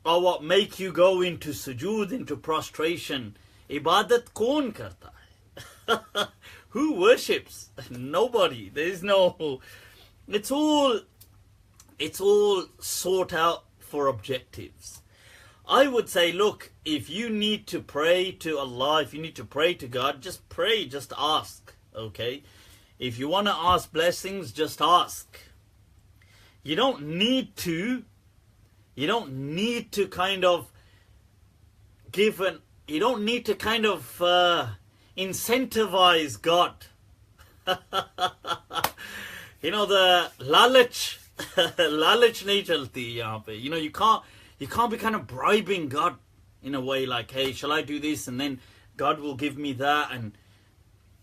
are what make you go into sujood, into prostration. Ibadat kaun karta hai? Who worships? Nobody. There is no... It's all sought out for objectives. I would say, look, if you need to pray to Allah, if you need to pray to God, just pray, just ask, okay? If you want to ask blessings, just ask. You don't need to kind of incentivize God. You know, the lalach nahi chalti yahan pe. You know, you can't be kind of bribing God in a way like, hey, shall I do this? And then God will give me that. And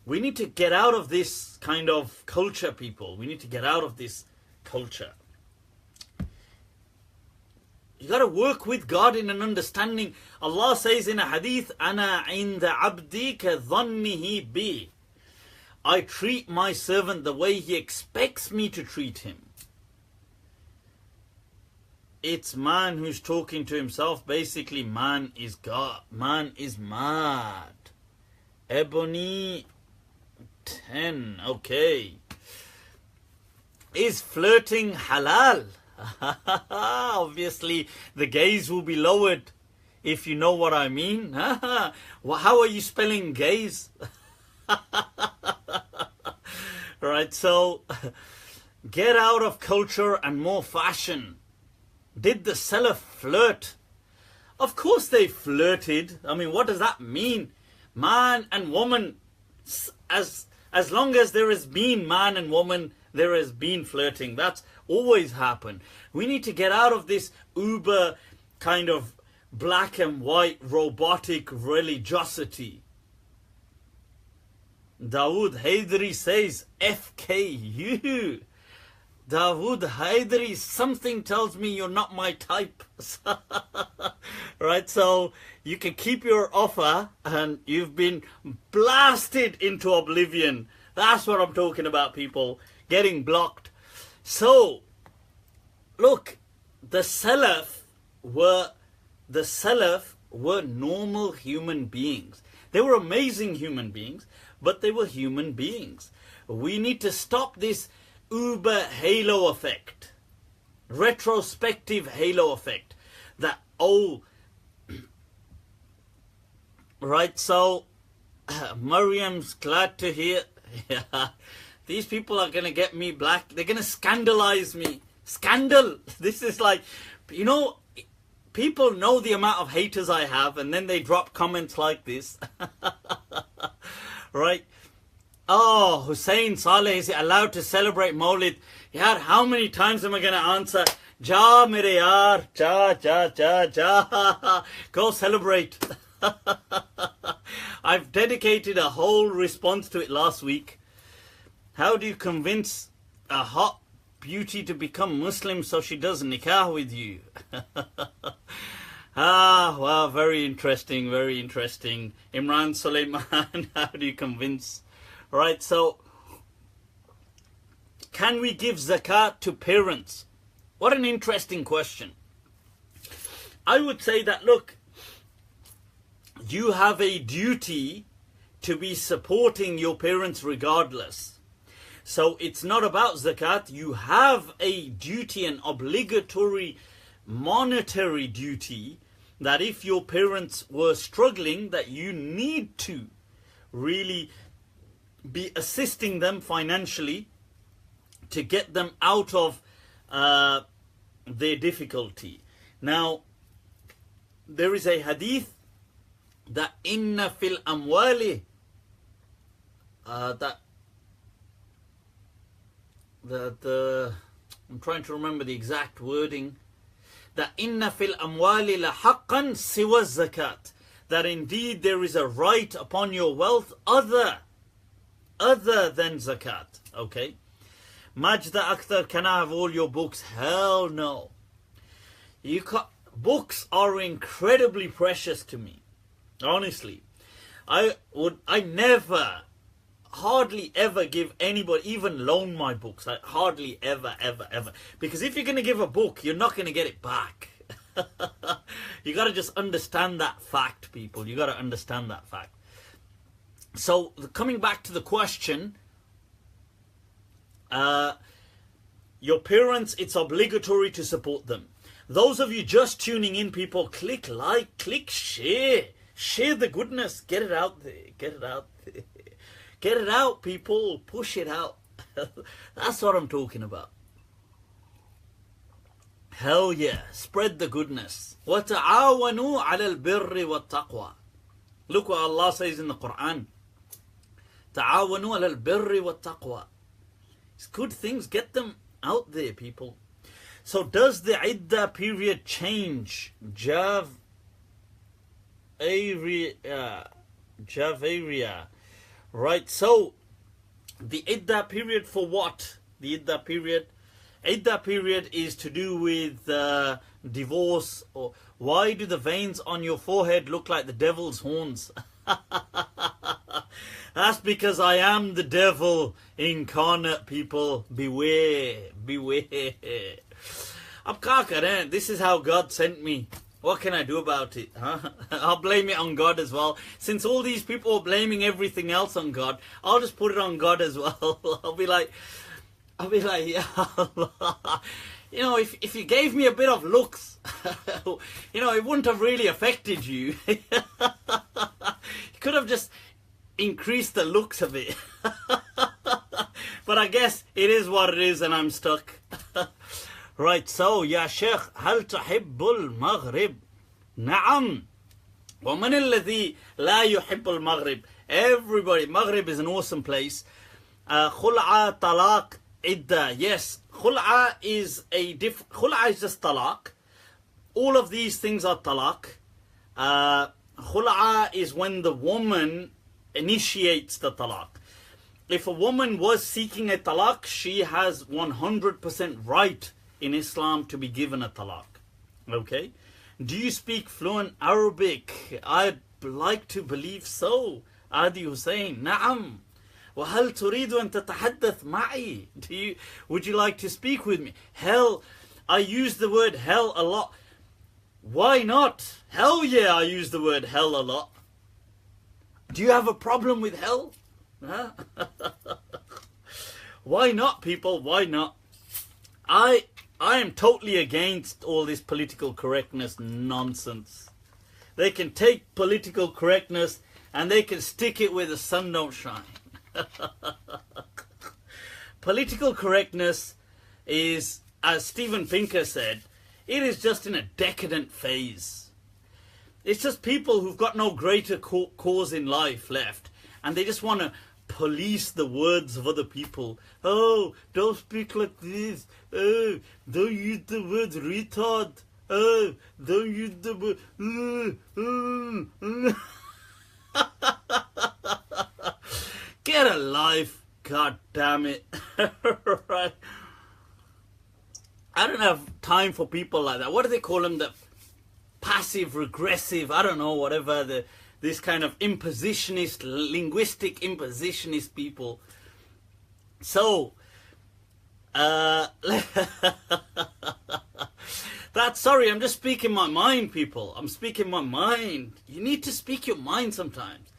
we need to get out of this kind of culture, people. We need to get out of this culture. You got to work with God in an understanding. Allah says in a hadith, Ana inda abdi ka dhannihi bi. I treat my servant the way he expects me to treat him. It's man who's talking to himself. Basically, man is God. Man is mad. Ebony 10. Okay. Is flirting halal? Obviously, the gaze will be lowered if you know what I mean. Well, how are you spelling gaze? Right, so get out of culture and more fashion. Did the Salaf flirt? Of course they flirted. I mean, what does that mean? Man and woman, as long as there has been man and woman, there has been flirting. That's always happened. We need to get out of this uber kind of black and white robotic religiosity. Dawood Haidari says FKU. Dawood Haidari, something tells me you're not my type. Right, so you can keep your offer and you've been blasted into oblivion. That's what I'm talking about, people. Getting blocked. So, look, the Salaf were normal human beings. They were amazing human beings, but they were human beings. We need to stop this uber halo effect, retrospective halo effect. That, oh, right, so Mariam's glad to hear. Yeah, these people are going to get me black. They're going to scandalize me. Scandal. This is like, you know, people know the amount of haters I have, and then they drop comments like this. Right? Oh, Hussein Saleh, is it allowed to celebrate Mawlid? Yaar, how many times am I going to answer? Ja, mere yaar. Ja. Go celebrate. I've dedicated a whole response to it last week. How do you convince a hot beauty to become Muslim so she does nikah with you? Well, very interesting, very interesting. Imran Sulaiman, how do you convince? Right, so can we give zakat to parents? What an interesting question. I would say that, look, you have a duty to be supporting your parents regardless. So it's not about zakat. You have a duty, an obligatory monetary duty, that if your parents were struggling, that you need to really be assisting them financially to get them out of their difficulty. Now, there is a hadith that inna fil amwali, I'm trying to remember the exact wording, that inna fil amwali la haqqan siwa zakat, that indeed there is a right upon your wealth other than zakat. Okay, Majda Akhtar, can I have all your books? Hell no. Books are incredibly precious to me. Honestly, I never, hardly ever give anybody, even loan my books. I hardly ever. Because if you're going to give a book, you're not going to get it back. You got to just understand that fact, people. You got to understand that fact. So, coming back to the question, your parents, it's obligatory to support them. Those of you just tuning in, people, click like, click share. Share the goodness. Get it out there. Get it out there. Get it out, people. Push it out. That's what I'm talking about. Hell yeah. Spread the goodness. وَتَعَاوَنُوا عَلَى الْبِرِّ وَالتَّقْوَى. Look what Allah says in the Qur'an. تَعَاوَنُوا عَلَى الْبِرِّ وَالتَّقْوَى. It's good things. Get them out there, people. So does the iddah period change? Javaria. Right, so the iddah period for what? The iddah period is to do with divorce. Or why do the veins on your forehead look like the devil's horns? That's because I am the devil incarnate, people. Beware. Ab kya kare? This is how God sent me. What can I do about it? Huh? I'll blame it on God as well. Since all these people are blaming everything else on God, I'll just put it on God as well. I'll be like, yeah, Allah. You know, if you gave me a bit of looks, you know, it wouldn't have really affected you. You could have just increased the looks a bit. But I guess it is what it is and I'm stuck. Right, so, يا شيخ هل تحب المغرب؟ نعم. ومن الذي لا يحب المغرب? Everybody, Maghrib is an awesome place. Khul, Talaq, Idda. Yes, Khul'a is Khul'a is just Talaq. All of these things are Talaq. Khul'a is when the woman initiates the Talaq. If a woman was seeking a Talaq, she has 100% right in Islam to be given a Talaq. Okay? Do you speak fluent Arabic? I'd like to believe so. Adi Hussein, Naam. وهل تريد أن تتحدث معي? Would you like to speak with me? Hell, I use the word hell a lot. Why not? Hell yeah, I use the word hell a lot. Do you have a problem with hell? Huh? Why not, people? Why not? I am totally against all this political correctness nonsense. They can take political correctness and they can stick it where the sun don't shine. Political correctness is, as Steven Pinker said, it is just in a decadent phase. It's just people who've got no greater cause in life left, and they just want to police the words of other people. Oh, don't speak like this. Oh, don't use the word retard. Oh, don't use the word. Get a life, god damn it. Right. I don't have time for people like that. What do they call them? The passive, regressive, I don't know, whatever, this kind of impositionist, linguistic impositionist people. So, sorry, I'm just speaking my mind, people. I'm speaking my mind. You need to speak your mind sometimes.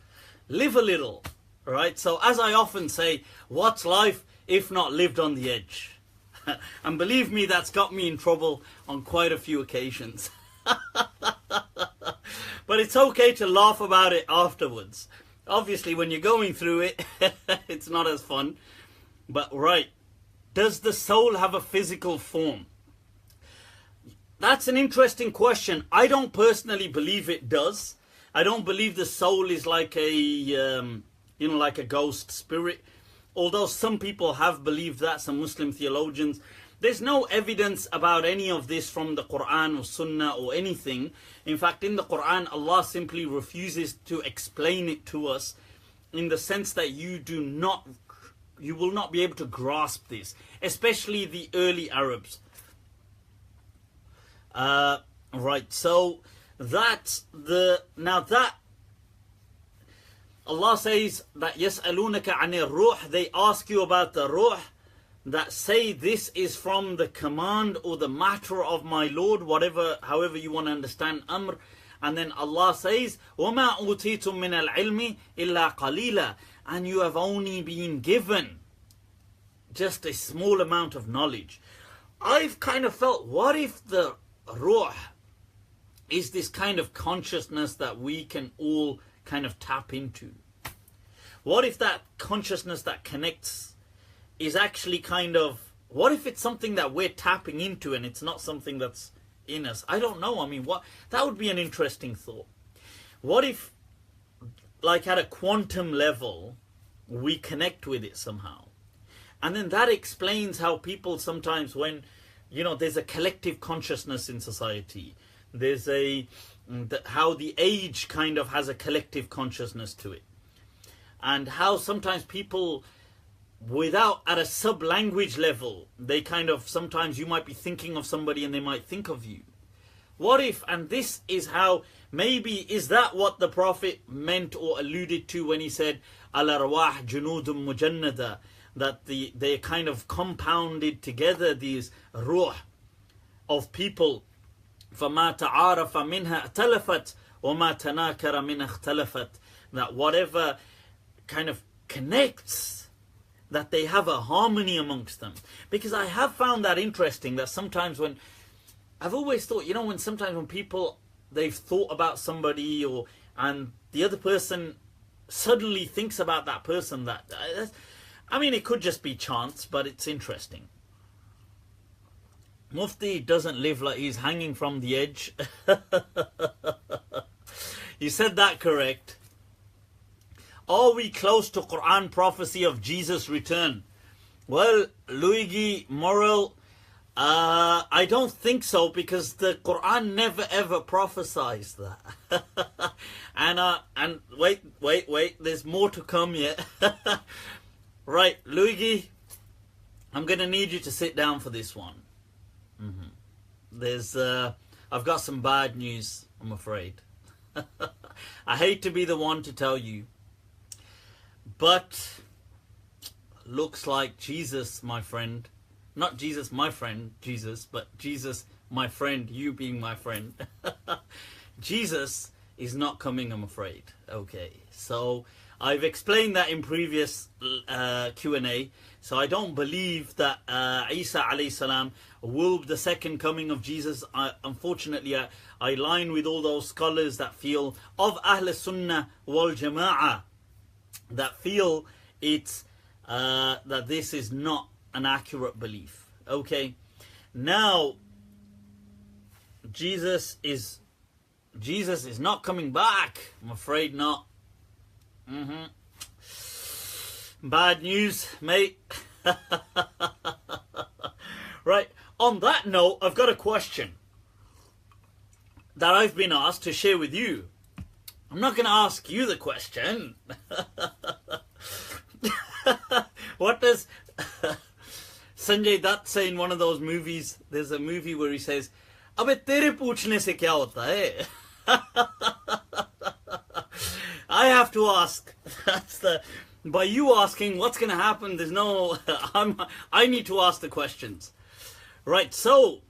Live a little, right? So, as I often say, what's life if not lived on the edge? And believe me, that's got me in trouble on quite a few occasions. But it's okay to laugh about it afterwards. Obviously, when you're going through it, it's not as fun. But right, does the soul have a physical form? That's an interesting question. I don't personally believe it does. I don't believe the soul is like a, like a ghost spirit. Although some people have believed that, some Muslim theologians. There's no evidence about any of this from the Qur'an or Sunnah or anything. In fact, in the Qur'an, Allah simply refuses to explain it to us in the sense that you will not be able to grasp this, especially the early Arabs. Right, so Allah says that يَسْأَلُونَكَ عَنِ الرُّوحِ, they ask you about the ruh, that say this is from the command or the matter of my Lord, however you want to understand amr. And then Allah says, وَمَا أُوتِيتُم مِّنَ الْعِلْمِ إِلَّا قَلِيلًا, and you have only been given just a small amount of knowledge. I've kind of felt, what if the ruh is this kind of consciousness that we can all kind of tap into? What if that consciousness that connects is actually what if it's something that we're tapping into and it's not something that's in us? I don't know. I mean, that would be an interesting thought. What if, like at a quantum level, we connect with it somehow? And then that explains how people sometimes, when, there's a collective consciousness in society, there's how the age kind of has a collective consciousness to it. And how sometimes people, at a sub-language level, they sometimes you might be thinking of somebody and they might think of you. What if, and this is how, maybe, is that what the Prophet meant or alluded to when he said, Al-arwah junudun mujannada, that they're kind of compounded together, these ruh of people فَمَا تَعَارَفَ مِنْهَا اختلفت وَمَا تَنَاكَرَ مِنْهَا اختلفت. That whatever kind of connects, that they have a harmony amongst them. Because I have found that interesting, that sometimes when, I've always thought, when sometimes when people, they've thought about somebody, and the other person suddenly thinks about that person, it could just be chance, but it's interesting. Mufti doesn't live like he's hanging from the edge. You said that correct. Are we close to Qur'an prophecy of Jesus' return? Well, Luigi Moral, I don't think so, because the Qur'an never ever prophesies that. and wait, there's more to come yet. Right, Luigi, I'm going to need you to sit down for this one. I've got some bad news, I'm afraid. I hate to be the one to tell you, but looks like Jesus, my friend, not Jesus, my friend, Jesus, but Jesus, my friend, you being my friend. Jesus is not coming, I'm afraid. Okay, so I've explained that in previous Q&A. So I don't believe that Isa alayhi salam will be the second coming of Jesus. Unfortunately, I line with all those scholars that feel, of Ahl Sunnah wal Jama'ah, that feel it's that this is not an accurate belief. Okay, now Jesus is not coming back. I'm afraid not. Bad news, mate. Right, on that note, I've got a question that I've been asked to share with you. I'm not going to ask you the question. What does Sanjay Dutt say in one of those movies? There's a movie where he says, "Abhe tere poochne se kya hota hai?" I have to ask. By you asking what's going to happen, there's no... I need to ask the questions. Right, so,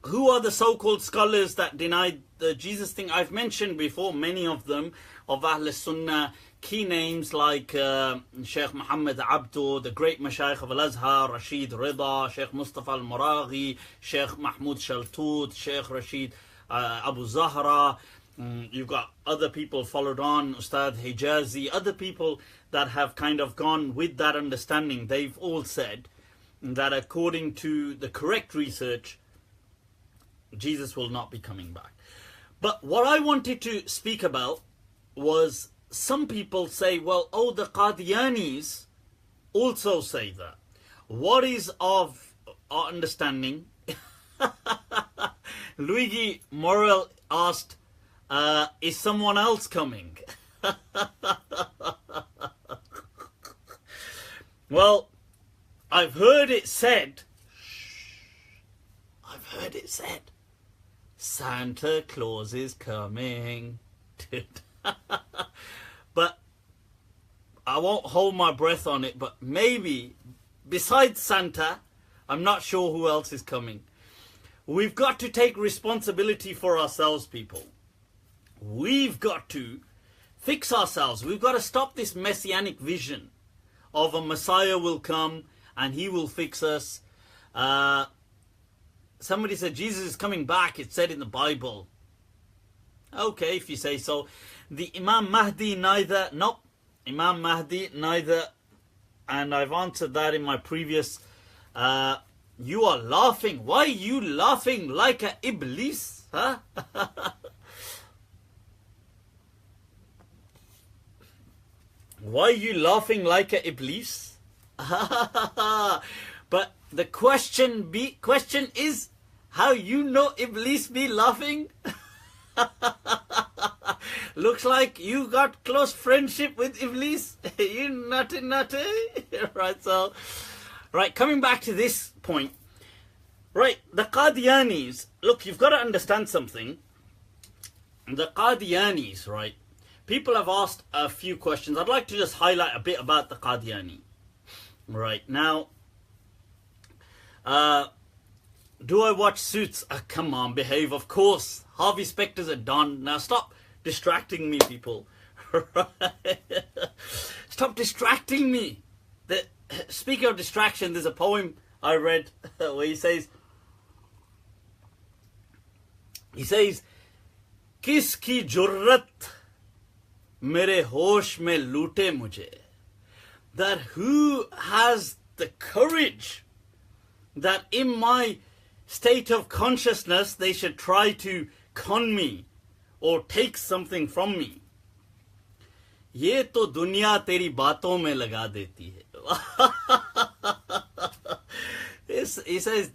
who are the so-called scholars that denied the Jesus thing? I've mentioned before many of them, of Ahl Sunnah, key names like Sheikh Muhammad Abdu, the great Mashaykh of Al-Azhar, Rashid Rida, Sheikh Mustafa Al-Maraghi, Sheikh Mahmoud Shaltut, Sheikh Rashid Abu Zahra. You've got other people followed on, Ustad Hijazi, other people that have kind of gone with that understanding. They've all said that according to the correct research, Jesus will not be coming back. But what I wanted to speak about was, some people say, well, the Qadiyanis also say that. What is of our understanding? Luigi Morel asked, is someone else coming? Well, I've heard it said, Santa Claus is coming. But I won't hold my breath on it, but maybe, besides Santa, I'm not sure who else is coming. We've got to take responsibility for ourselves, people. We've got to fix ourselves. We've got to stop this messianic vision of a Messiah will come and he will fix us. Somebody said Jesus is coming back. It's said in the Bible. Okay, if you say so. The Imam Mahdi neither. Nope. Imam Mahdi neither. And I've answered that in my previous. You are laughing. Why are you laughing like a Iblis? Huh? Why are you laughing like a Iblis? But the question is, how you know Iblis be laughing? Looks like you got close friendship with Iblis. You nutty. Right, so, right, coming back to this point. Right, the Qadiyanis, look, you've got to understand something. The Qadiyanis, right, people have asked a few questions. I'd like to just highlight a bit about the Qadiani. Right, now, do Do I watch Suits? Come on, behave, of course. Harvey Specter's a don. Now stop distracting me, people. Stop distracting me. Speaking of distraction, there's a poem I read where he says, Kis ki jurrat mere hosh mein loote mujhe. That who has the courage that in my state of consciousness they should try to con me or take something from me. Ye to dunya teri baaton mein laga deti hai. He says,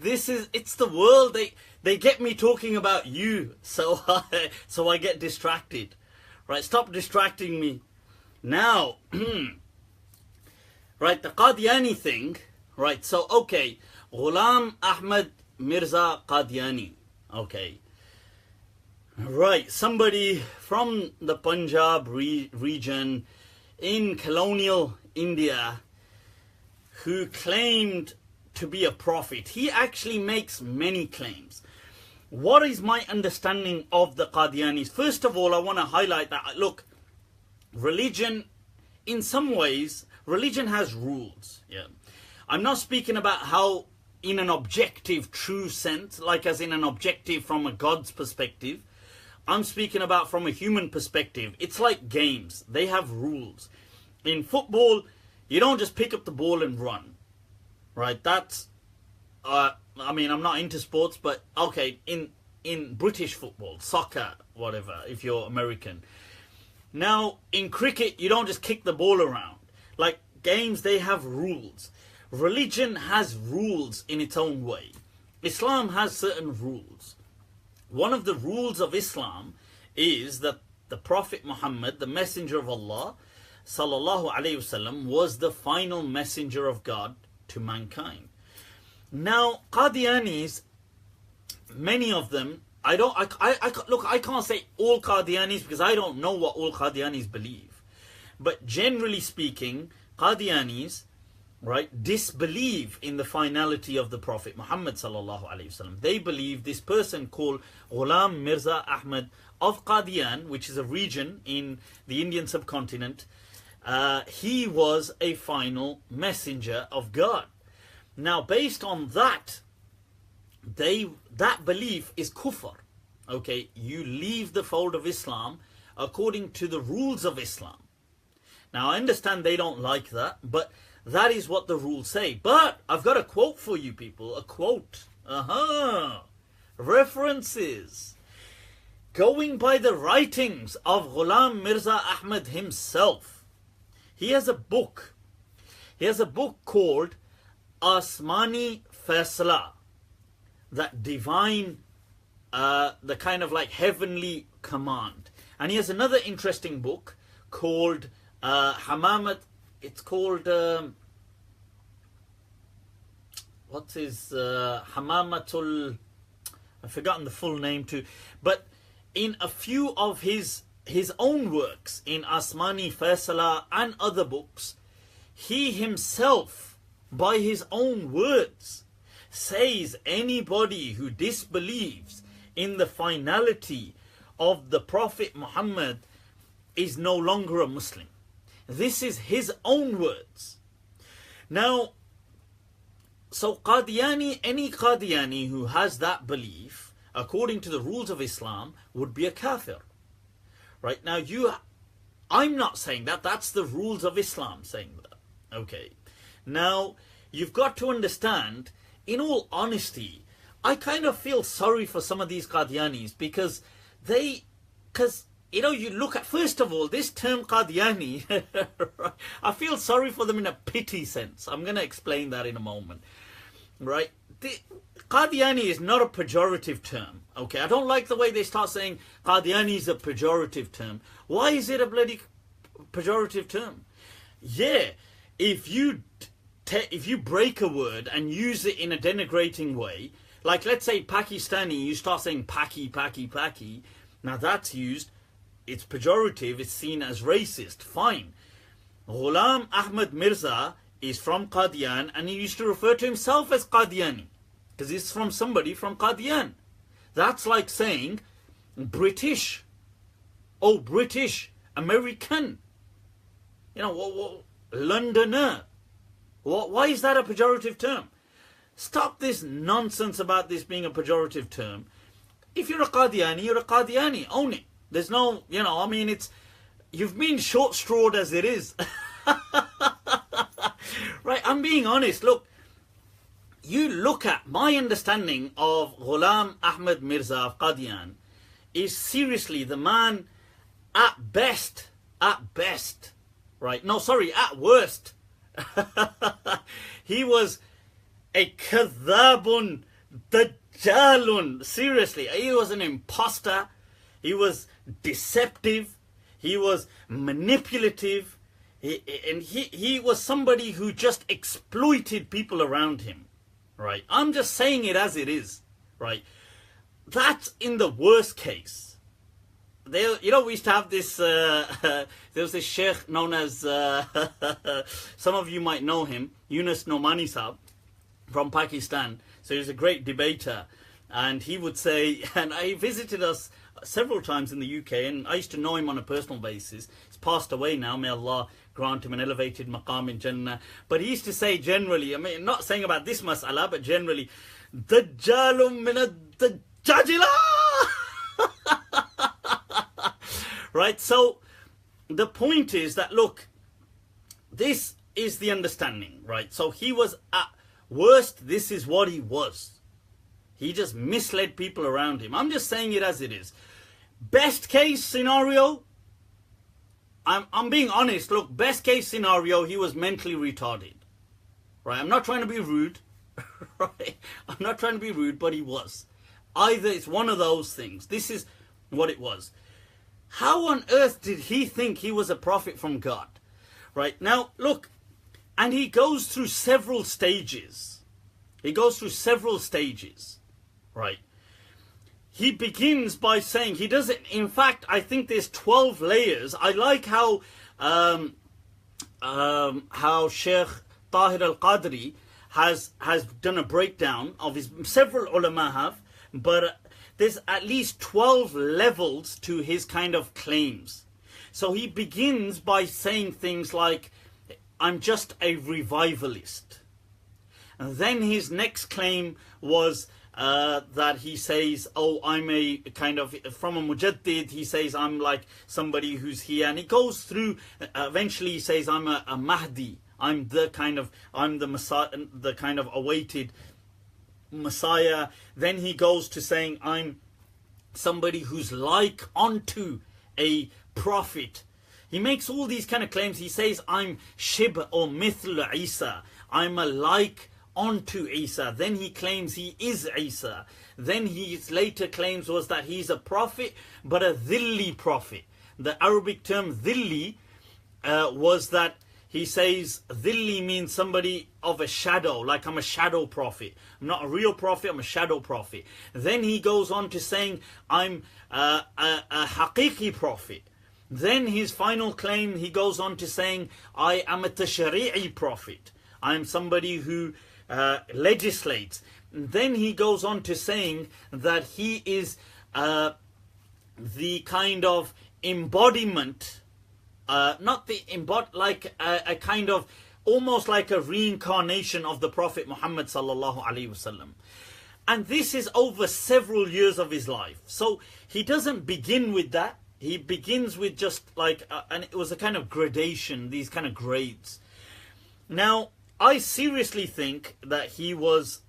it's the world. They get me talking about you, so I get distracted. Right, stop distracting me. Now, right, the Qadiani thing, right, so, okay, Ghulam Ahmad Mirza Qadiani, okay. Right, somebody from the Punjab region in colonial India who claimed to be a prophet. He actually makes many claims. What is my understanding of the Qadianis? First of all, I want to highlight that, look, religion, in some ways, religion has rules. Yeah, I'm not speaking about how in an objective, true sense, like as in an objective from a God's perspective. I'm speaking about from a human perspective. It's like games. They have rules. In football, you don't just pick up the ball and run. Right, that's, I mean, I'm not into sports, but okay, in British football, soccer, whatever, if you're American. Now, in cricket, you don't just kick the ball around. Like, games, they have rules. Religion has rules in its own way. Islam has certain rules. One of the rules of Islam is that the Prophet Muhammad, the Messenger of Allah, sallallahu alaihi wasallam, was the final messenger of God to mankind. Now, Qadianis, many of them, look, I can't say all Qadianis because I don't know what all Qadianis believe. But generally speaking, Qadianis, right, disbelieve in the finality of the Prophet Muhammad sallallahu alaihi wasallam. They believe this person called Ghulam Mirza Ahmad of Qadian, which is a region in the Indian subcontinent, he was a final messenger of God. Now, based on that, that belief is kufr. Okay, you leave the fold of Islam according to the rules of Islam. Now, I understand they don't like that, but that is what the rules say. But I've got a quote for you people, a quote. References. Going by the writings of Ghulam Mirza Ahmad himself. He has a book. He has a book called Asmani Faisla, that divine, the kind of like heavenly command. And he has another interesting book called Hamamat. It's called what's his Hamamatul. I've forgotten the full name too. But in a few of his own works, in Asmani Faisala and other books, he himself, by his own words, says anybody who disbelieves in the finality of the Prophet Muhammad is no longer a Muslim. This is his own words. Now, so Qadiani, any Qadiani who has that belief, according to the rules of Islam, would be a kafir. Right, now I'm not saying that, that's the rules of Islam saying that. Okay, now you've got to understand, in all honesty, I kind of feel sorry for some of these Qadianis because you know, you look at, first of all, this term Qadiani, I feel sorry for them in a pity sense. I'm going to explain that in a moment. Right, Qadiani is not a pejorative term. Okay, I don't like the way they start saying Qadiani is a pejorative term. Why is it a bloody pejorative term? Yeah, if you break a word and use it in a denigrating way, like let's say Pakistani, you start saying Paki, Paki, Paki. Now that's used, it's pejorative, it's seen as racist. Fine. Ghulam Ahmad Mirza is from Qadian and he used to refer to himself as Qadiani. because it's from somebody from Qadian. That's like saying British. Oh, British, American. You know, Londoner. Why is that a pejorative term? Stop this nonsense about this being a pejorative term. If you're a Qadiani, you're a Qadiani. Own it. There's no, you know, I mean, you've been short-strawed as it is. Right, I'm being honest. Look, you look at my understanding of Ghulam Ahmad Mirza of Qadian is seriously the man at best, right? No, sorry, at worst. He was a kadhabun dajjalun. Seriously, he was an imposter. He was deceptive. He was manipulative. He was somebody who just exploited people around him. Right? I'm just saying it as it is. Right? That's in the worst case. You know, we used to have this, there was this sheikh known as, some of you might know him, Yunus Nomani Sahab from Pakistan. So he was a great debater. And he would say, and he visited us several times in the UK, and I used to know him on a personal basis. He's passed away now, may Allah grant him an elevated maqam in Jannah. But he used to say generally, I mean, not saying about this mas'ala, but generally, Dajjalum min ad-Dajjajila! Right, so the point is that, look, this is the understanding, right? So he was at worst, this is what he was. He just misled people around him. I'm just saying it as it is. Best case scenario, I'm being honest. Look, best case scenario, he was mentally retarded. Right? I'm not trying to be rude. Right? I'm not trying to be rude, but he was. Either it's one of those things. This is what it was. How on earth did he think he was a prophet from God? Right? Now, look, and he goes through several stages. He goes through several stages. Right? He begins by saying, he doesn't, in fact, I think there's 12 layers. I like how Sheikh Tahir al-Qadri has done a breakdown of his, several ulama have, but there's at least 12 levels to his kind of claims. So he begins by saying things like, I'm just a revivalist. And then his next claim was that he says, oh, I'm a kind of, from a mujaddid, he says, I'm like somebody who's here. And he goes through, eventually he says, I'm a Mahdi. I'm the Messiah, the kind of awaited Messiah. Then he goes to saying, I'm somebody who's like unto a prophet. He makes all these kind of claims. He says, I'm Shib or Mithl Isa. I'm a like onto Isa. Then he claims he is Isa. Then his later claims was that he's a prophet, but a dhilli prophet. The Arabic term dhilli was that he says dhilli means somebody of a shadow, like I'm a shadow prophet. I'm not a real prophet, I'm a shadow prophet. Then he goes on to saying I'm a haqiqi prophet. Then his final claim, he goes on to saying I am a tashri'i prophet. I'm somebody who legislates. Then he goes on to saying that he is the kind of embodiment, not the like a kind of almost like a reincarnation of the Prophet Muhammad sallallahu alaihi wasallam. And this is over several years of his life. So he doesn't begin with that. He begins with just like, and it was a kind of gradation, these kind of grades. Now, I seriously think that it was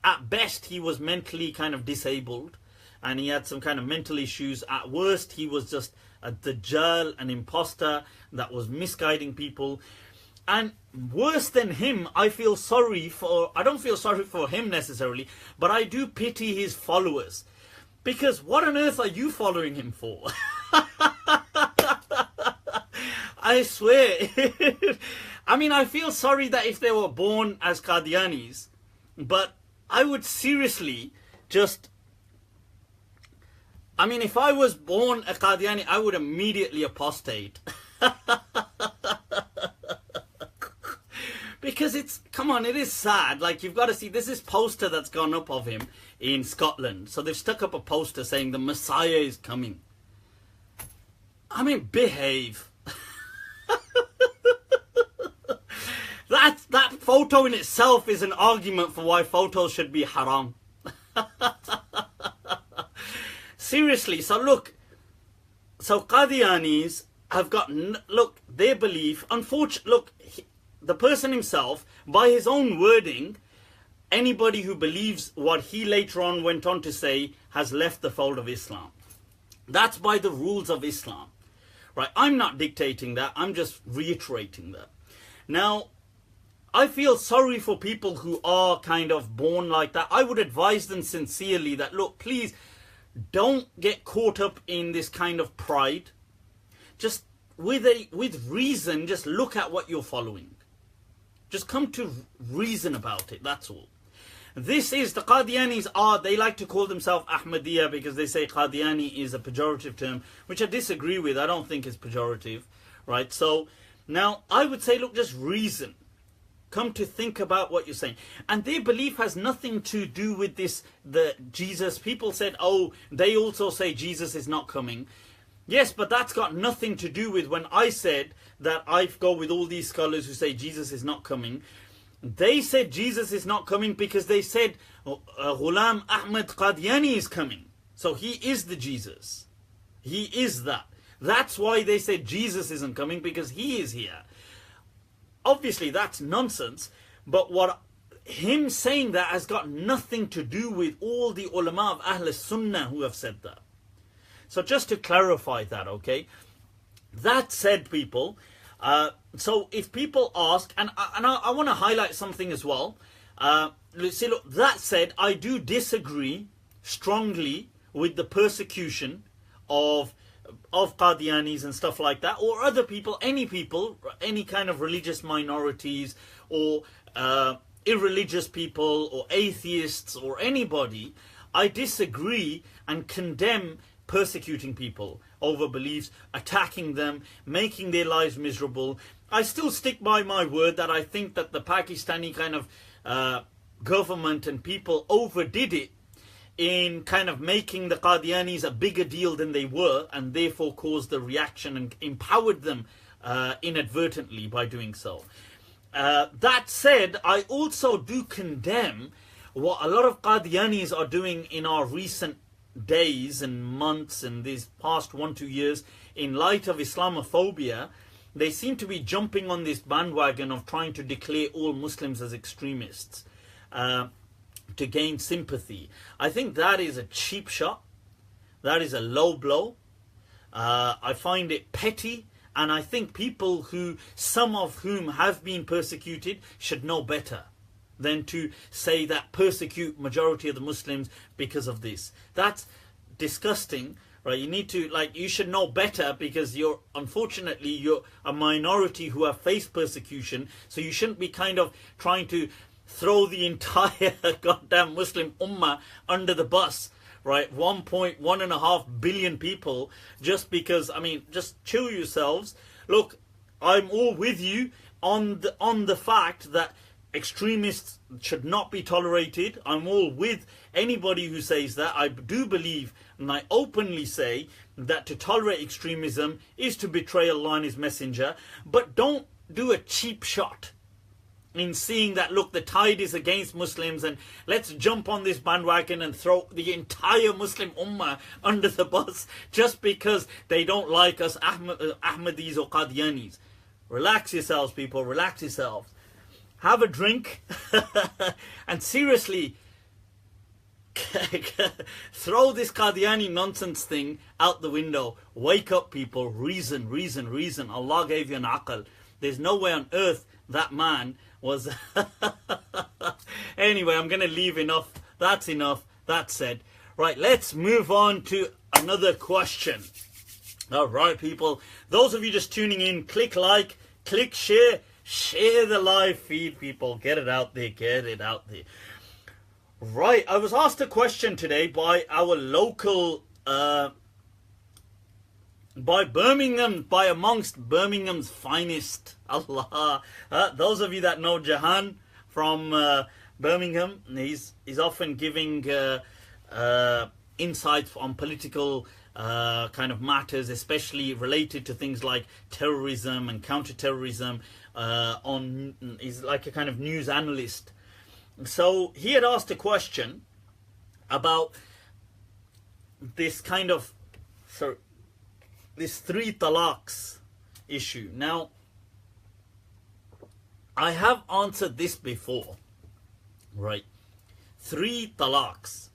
at best he was mentally kind of disabled, and he had some kind of mental issues. At worst, he was just a dajjal, an imposter that was misguiding people. And worse than him, I don't feel sorry for him necessarily, but I do pity his followers. Because what on earth are you following him for? I swear. I mean, I feel sorry that if they were born as Qadianis, but I would seriously just... I mean, if I was born a Qadiani, I would immediately apostate. Because it's, come on, it is sad. Like, you've got to see, this is poster that's gone up of him in Scotland. So they've stuck up a poster saying the Messiah is coming. I mean, behave. That photo in itself is an argument for why photos should be haram. Seriously, so look, so Qadiyanis have got, look, their belief, unfortunately, look, the person himself, by his own wording, anybody who believes what he later on went on to say has left the fold of Islam. That's by the rules of Islam. Right? I'm not dictating that, I'm just reiterating that. Now, I feel sorry for people who are kind of born like that. I would advise them sincerely that, look, please don't get caught up in this kind of pride. Just with reason, just look at what you're following. Just come to reason about it, that's all. This is, the Qadiyanis are, they like to call themselves Ahmadiyya because they say Qadiani is a pejorative term, which I disagree with. I don't think it's pejorative, right? So, now, I would say, look, just reason. Come to think about what you're saying. And their belief has nothing to do with this, the Jesus. People said, oh, they also say Jesus is not coming. Yes, but that's got nothing to do with when I said that I go with all these scholars who say Jesus is not coming. They said Jesus is not coming because they said Ghulam Ahmad Qadiani is coming. So he is the Jesus. He is that. That's why they said Jesus isn't coming, because he is here. Obviously that's nonsense, but what him saying that has got nothing to do with all the ulama of Ahl Sunnah who have said that. So just to clarify that, okay? That said, people, so if people ask, and I want to highlight something as well. See, look, that said, I do disagree strongly with the persecution of Qadianis and stuff like that, or other people, any kind of religious minorities, or irreligious people, or atheists, or anybody. I disagree and condemn persecuting people over beliefs, attacking them, making their lives miserable. I still stick by my word that I think that the Pakistani kind of government and people overdid it in kind of making the Qadianis a bigger deal than they were, and therefore caused the reaction and empowered them inadvertently by doing so. That said, I also do condemn what a lot of Qadianis are doing in our recent days and months and these past 1-2 years in light of Islamophobia. They seem to be jumping on this bandwagon of trying to declare all Muslims as extremists to gain sympathy. I think that is a cheap shot. That is a low blow. I find it petty, and I think people who, some of whom have been persecuted, should know better than to say that persecute majority of the Muslims because of this. That's disgusting, right? You need to, like, you should know better, because unfortunately you're a minority who have faced persecution, so you shouldn't be kind of trying to throw the entire goddamn Muslim ummah under the bus, right? 1.5 billion people, just because, I mean, just chill yourselves. Look, I'm all with you on the fact that extremists should not be tolerated. I'm all with anybody who says that. I do believe, and I openly say, that to tolerate extremism is to betray Allah and His Messenger. But don't do a cheap shot in seeing that, look, the tide is against Muslims and let's jump on this bandwagon and throw the entire Muslim ummah under the bus just because they don't like us Ahmadis or Qadianis. Relax yourselves, people. Relax yourselves. Have a drink and seriously throw this Qadiani nonsense thing out the window. Wake up, people. Reason, reason, reason. Allah gave you an aql. There's no way on earth that man was... Anyway, I'm going to leave enough. That's enough. That said. Right, let's move on to another question. Alright, people. Those of you just tuning in, click like, click share. Share the live feed, people. Get it out there. Get it out there. Right. I was asked a question today by our local by Birmingham, by amongst Birmingham's finest. Allah. Those of you that know Jahan from Birmingham, he's often giving insights on political kind of matters, especially related to things like terrorism and counter-terrorism. He's like a kind of news analyst. So he had asked a question about this kind of this 3 talaqs issue. Now, I have answered this before, right? 3 talaqs,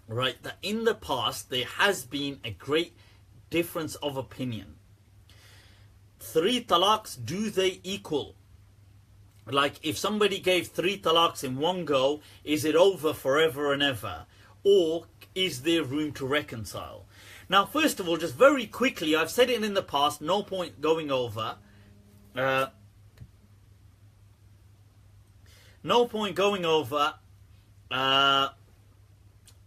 right? That in the past there has been a great difference of opinion. 3 talaqs, do they equal? Like, if somebody gave 3 talaqs in one go, is it over forever and ever? Or is there room to reconcile? Now, first of all, just very quickly, I've said it in the past, no point going over. No point going over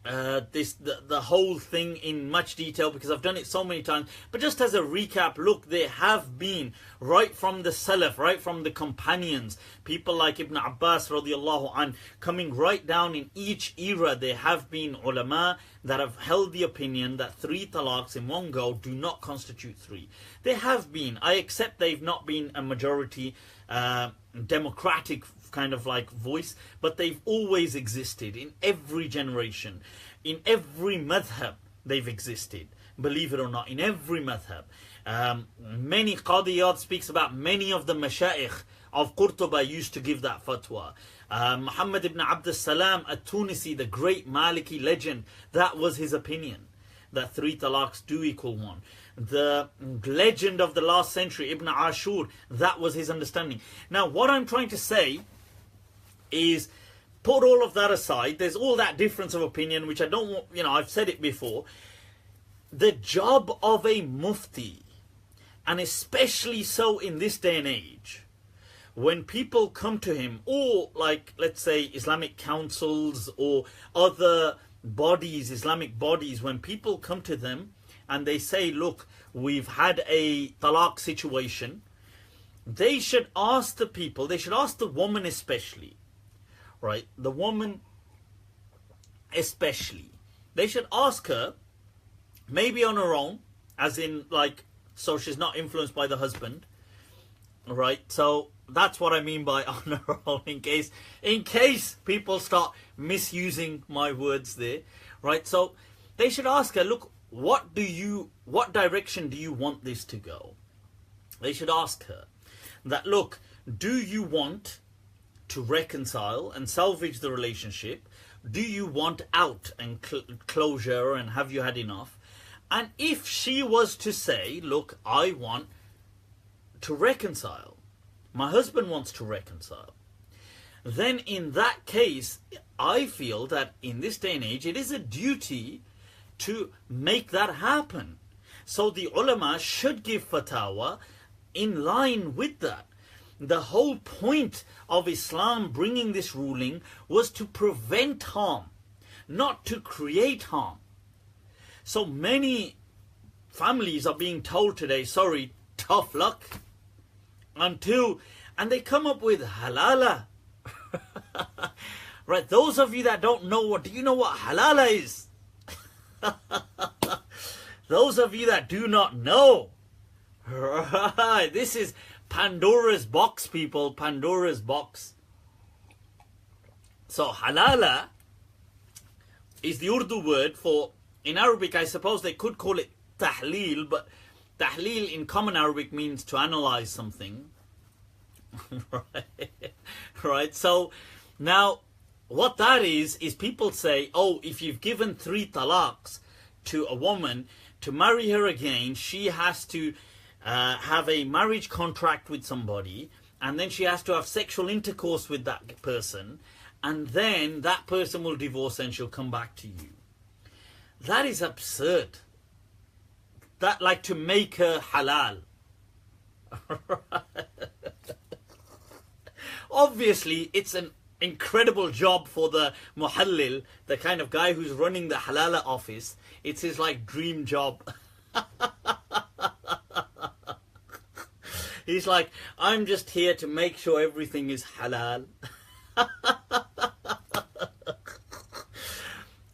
the whole thing in much detail, because I've done it so many times. But just as a recap, look, there have been, right from the Salaf, right from the companions, people like Ibn Abbas radiallahu anh, coming right down in each era, there have been ulama that have held the opinion that 3 talaqs in one go do not constitute 3. There have been, I accept they've not been a majority democratic kind of like voice, but they've always existed in every generation, in every madhab they've existed, believe it or not, in every madhab. Many Qadiyat speaks about many of the mashayikh of Qurtuba used to give that fatwa. Muhammad ibn Abd al-Salam at-Tunisi, the great Maliki legend, that was his opinion, that 3 talaqs do equal 1. The legend of the last century, Ibn Ashur, that was his understanding. Now, what I'm trying to say is, put all of that aside. There's all that difference of opinion, which I don't want, I've said it before. The job of a Mufti, and especially so in this day and age, when people come to him, or like, let's say, Islamic councils or other bodies, Islamic bodies, when people come to them and they say, look, we've had a talaq situation, they should ask the people, they should ask the woman especially, right? The woman especially, they should ask her, maybe on her own, as in like, so she's not influenced by the husband, right? So that's what I mean by on her own, in case people start misusing my words there, right? So they should ask her, look, what direction do you want this to go? They should ask her that, look, do you want to reconcile and salvage the relationship? Do you want out and closure, and have you had enough? And if she was to say, look, I want to reconcile, my husband wants to reconcile, then in that case, I feel that in this day and age, it is a duty to make that happen. So the ulama should give fatwa in line with that. The whole point of Islam bringing this ruling was to prevent harm, not to create harm. So many families are being told today, sorry, tough luck, and they come up with halala. Right, those of you that don't know, do you know what halala is? Those of you that do not know, right, this is Pandora's box, people, Pandora's box. So halala is the Urdu word for, in Arabic I suppose they could call it tahleel, but tahleel in common Arabic means to analyze something. Right, so now what that is people say, oh, if you've given 3 talaqs to a woman, to marry her again, she has to have a marriage contract with somebody, and then she has to have sexual intercourse with that person, and then that person will divorce and she'll come back to you. That is absurd. That, like, to make her halal. Obviously, it's an incredible job for the muhallil, the kind of guy who's running the halala office. It's his like dream job. He's like, I'm just here to make sure everything is halal.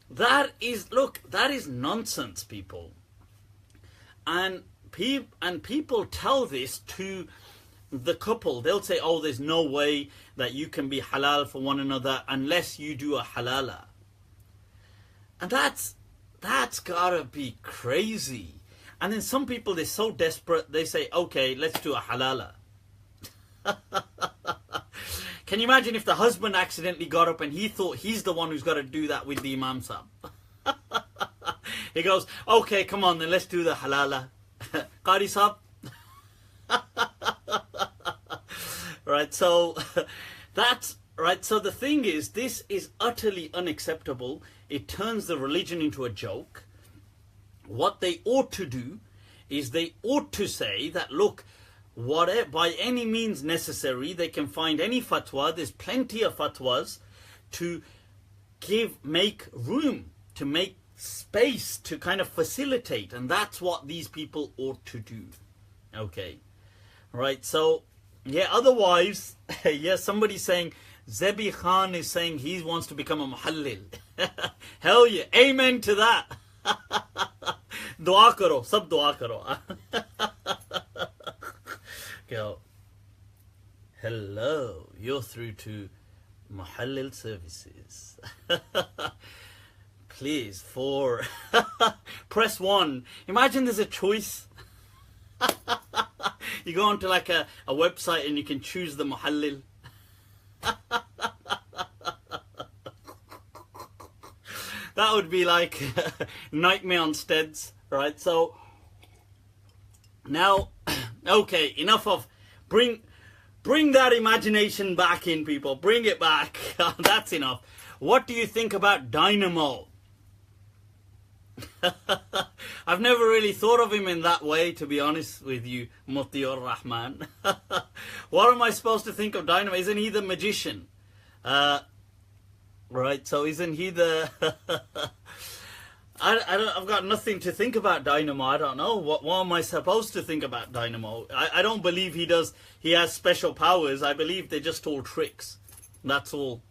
That is nonsense, people. And people tell this to the couple. They'll say, oh, there's no way that you can be halal for one another unless you do a halala. And that's gotta be crazy. And then some people, they're so desperate, they say, okay, let's do a halala. Can you imagine if the husband accidentally got up and he thought he's the one who's got to do that with the Imam Sahib? He goes, okay, come on then, let's do the halala. Qari Sahib. Right, so that's right. So the thing is, this is utterly unacceptable. It turns the religion into a joke. What they ought to do is they ought to say that, look, whatever, by any means necessary, they can find any fatwa. There's plenty of fatwas to make room, to make space, to kind of facilitate. And that's what these people ought to do. Okay. Right. So, yeah, otherwise, yeah, somebody's saying, Zebi Khan is saying he wants to become a muhallil. Hell yeah. Amen to that. Dua karo. Sab dua karo. Go. Hello. You're through to Muhallil Services. Please, press 1. Imagine there's a choice. You go onto like a website and you can choose the muhallil. That would be like nightmare on steads, right? So now, okay, enough of bring that imagination back in, people. Bring it back. That's enough. What do you think about Dynamo? I've never really thought of him in that way, to be honest with you, Mufti or Rahman. What am I supposed to think of Dynamo? Isn't he the magician? Right, so isn't he the... I've got nothing to think about Dynamo. I don't know. What am I supposed to think about Dynamo? I don't believe he has special powers. I believe they're just all tricks. That's all.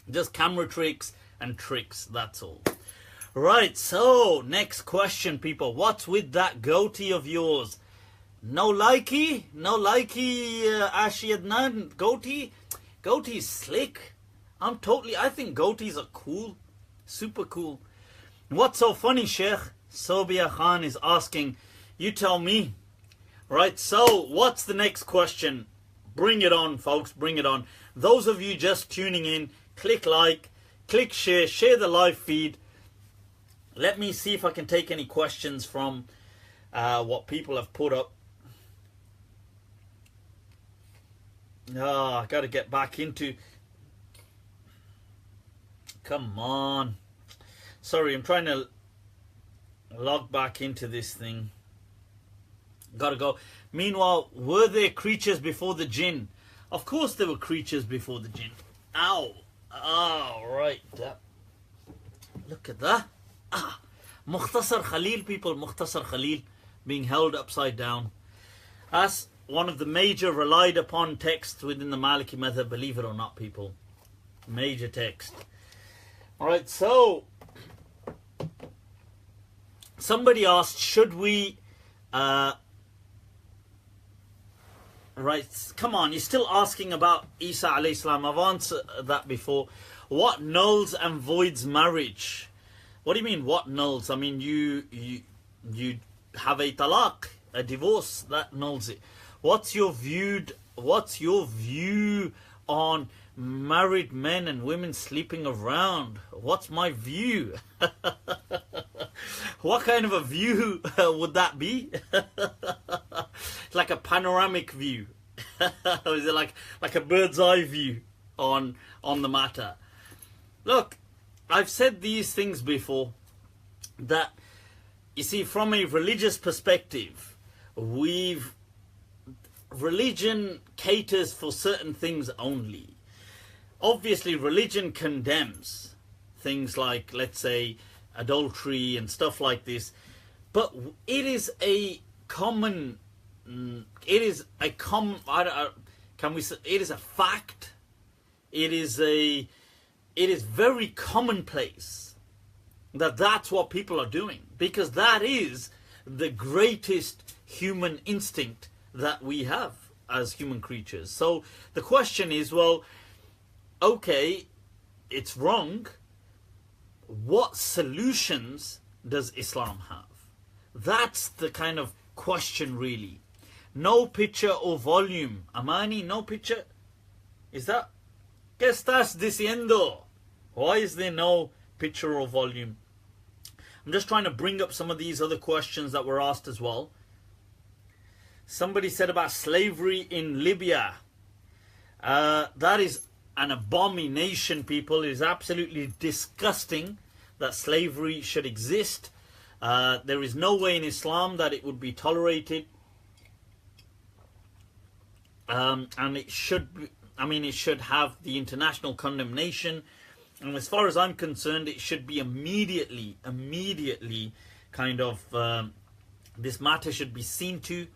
Just camera tricks and tricks. That's all. Right, so next question, people. What's with that goatee of yours? No likey? No likey, Ashiyadnan? Goatee? Goatee's slick. I think goatees are cool. Super cool. What's so funny, Sheikh? Sobia Khan is asking. You tell me. Right, so what's the next question? Bring it on, folks. Bring it on. Those of you just tuning in, click like, click share, share the live feed. Let me see if I can take any questions from what people have put up. I got to get back into... Come on. Sorry, I'm trying to log back into this thing. Gotta go. Meanwhile, were there creatures before the jinn? Of course there were creatures before the jinn. Ow. Oh, right. Look at that. Mukhtasar Khalil, people. Mukhtasar Khalil being held upside down. That's one of the major relied upon texts within the Maliki method, believe it or not, people. Major text. Alright, so somebody asked, should we right, come on, you're still asking about Isa alayhi salam. I've answered that before. What nulls and voids marriage? What do you mean, what nulls? I mean, you have a talaq, a divorce, that nulls it. What's your view on married men and women sleeping around? What's my view? What kind of a view would that be? It's like a panoramic view. Or is it like a bird's eye view on the matter? Look, I've said these things before, that, you see, from a religious perspective, religion caters for certain things only. Obviously, religion condemns things like, let's say, adultery and stuff like this, but it is a common it is a can we say it is a fact? It is very commonplace that that's what people are doing, because that is the greatest human instinct that we have as human creatures. So the question is, well, okay, it's wrong. What solutions does Islam have? That's the kind of question, really. No picture or volume. Amani, no picture? Is that? ¿Qué estás diciendo? Why is there no picture or volume? I'm just trying to bring up some of these other questions that were asked as well. Somebody said about slavery in Libya. That is an abomination, people. It is absolutely disgusting that slavery should exist. There is no way in Islam that it would be tolerated. And it should be, it should have the international condemnation. And as far as I'm concerned, it should be immediately kind of, this matter should be seen to,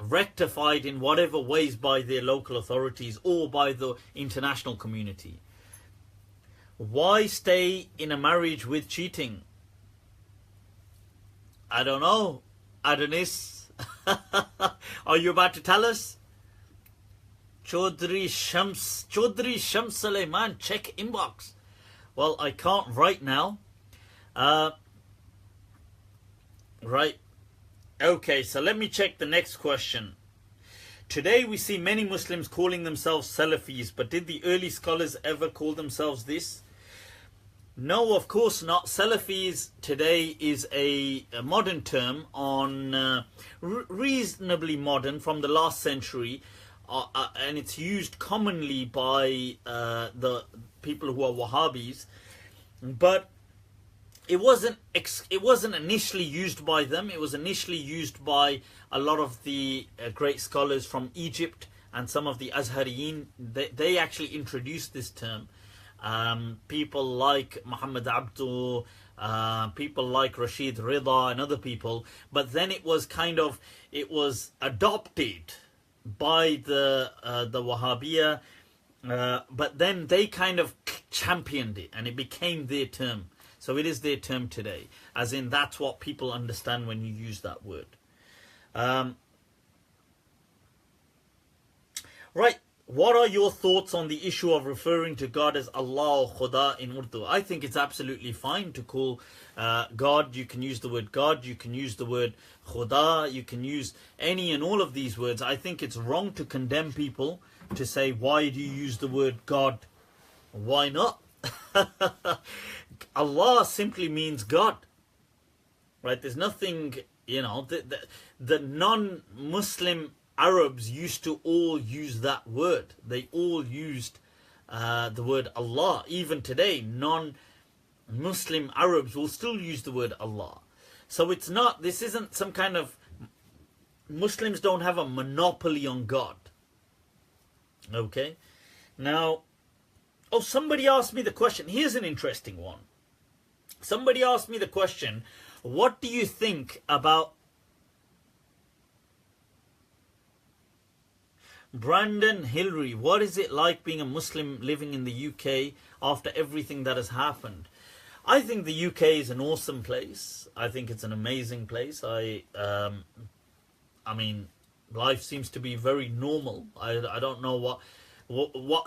rectified in whatever ways by their local authorities or by the international community. Why stay in a marriage with cheating? I don't know. Adonis, are you about to tell us? Chaudhry Shams Suleiman, check inbox. Well, I can't right now. Right. Okay, so let me check the next question. Today we see many Muslims calling themselves Salafis, but did the early scholars ever call themselves this? No, of course not. Salafis today is a modern term on reasonably modern from the last century, and it's used commonly by the people who are Wahhabis, but it wasn't initially used by them. It was initially used by a lot of the great scholars from Egypt and some of the Azhariyin. They actually introduced this term. People like Muhammad Abdu, people like Rashid Rida and other people. But then it was adopted by the Wahhabiyya, but then they kind of championed it and it became their term. So it is their term today, as in that's what people understand when you use that word. Right, what are your thoughts on the issue of referring to God as Allah or Khuda in Urdu? I think it's absolutely fine to call God. You can use the word God, you can use the word Khuda, you can use any and all of these words. I think it's wrong to condemn people to say, why do you use the word God? Why not? Allah simply means God, right? There's nothing, the non-Muslim Arabs used to all use that word. They all used the word Allah. Even today, non-Muslim Arabs will still use the word Allah. So this isn't some kind of, Muslims don't have a monopoly on God. Okay? Now, somebody asked me the question. Here's an interesting one. Somebody asked me the question, what do you think about Brandon Hillary? What is it like being a Muslim living in the UK after everything that has happened? I think the UK is an awesome place. I think it's an amazing place. Life seems to be very normal. I don't know what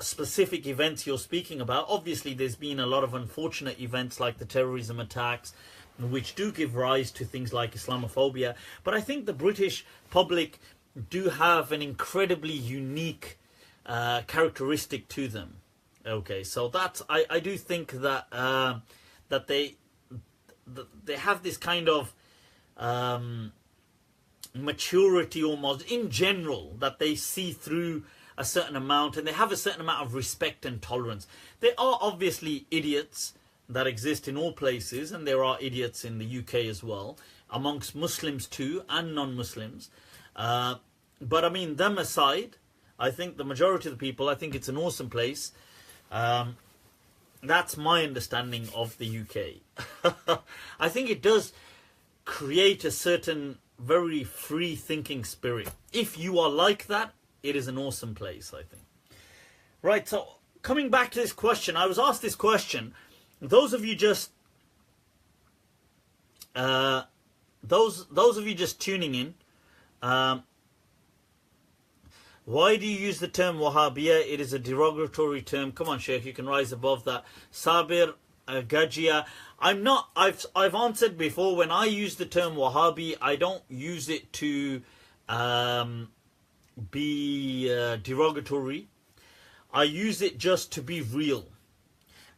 specific events you're speaking about. Obviously, there's been a lot of unfortunate events like the terrorism attacks, which do give rise to things like Islamophobia. But I think the British public do have an incredibly unique characteristic to them. Okay, so I do think that that they have this kind of maturity almost in general, that they see through a certain amount, and they have a certain amount of respect and tolerance. There are obviously idiots that exist in all places, and there are idiots in the UK as well, amongst Muslims too and non-Muslims. But them aside, I think the majority of the people, I think it's an awesome place. That's my understanding of the UK. I think it does create a certain very free thinking spirit. If you are like that, it is an awesome place, I think. Right, so coming back to this question, I was asked this question. Those of you just those of you just tuning in, why do you use the term Wahhabiyya? It is a derogatory term. Come on, Sheikh, you can rise above that. Sabir, Gajia. I've answered before, when I use the term Wahhabi, I don't use it to be derogatory. I use it just to be real.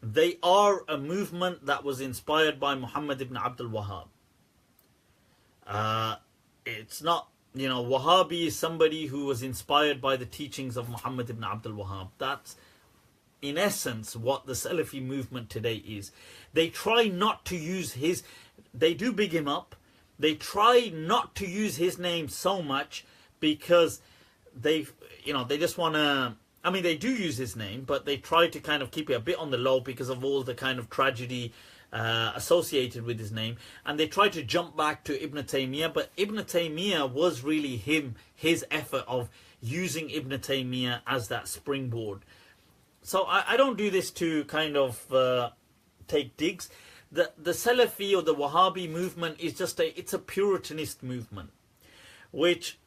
They are a movement that was inspired by Muhammad ibn Abdul Wahhab. It's not, Wahhabi is somebody who was inspired by the teachings of Muhammad ibn Abdul Wahhab. That's in essence what the Salafi movement today is. They try not to use they do big him up. They try not to use his name so much because they just want to, they do use his name, but they try to kind of keep it a bit on the low because of all the kind of tragedy associated with his name. And they try to jump back to Ibn Taymiyyah, but Ibn Taymiyyah was really his effort of using Ibn Taymiyyah as that springboard. So I don't do this to kind of take digs. The Salafi or the Wahhabi movement is it's a Puritanist movement, which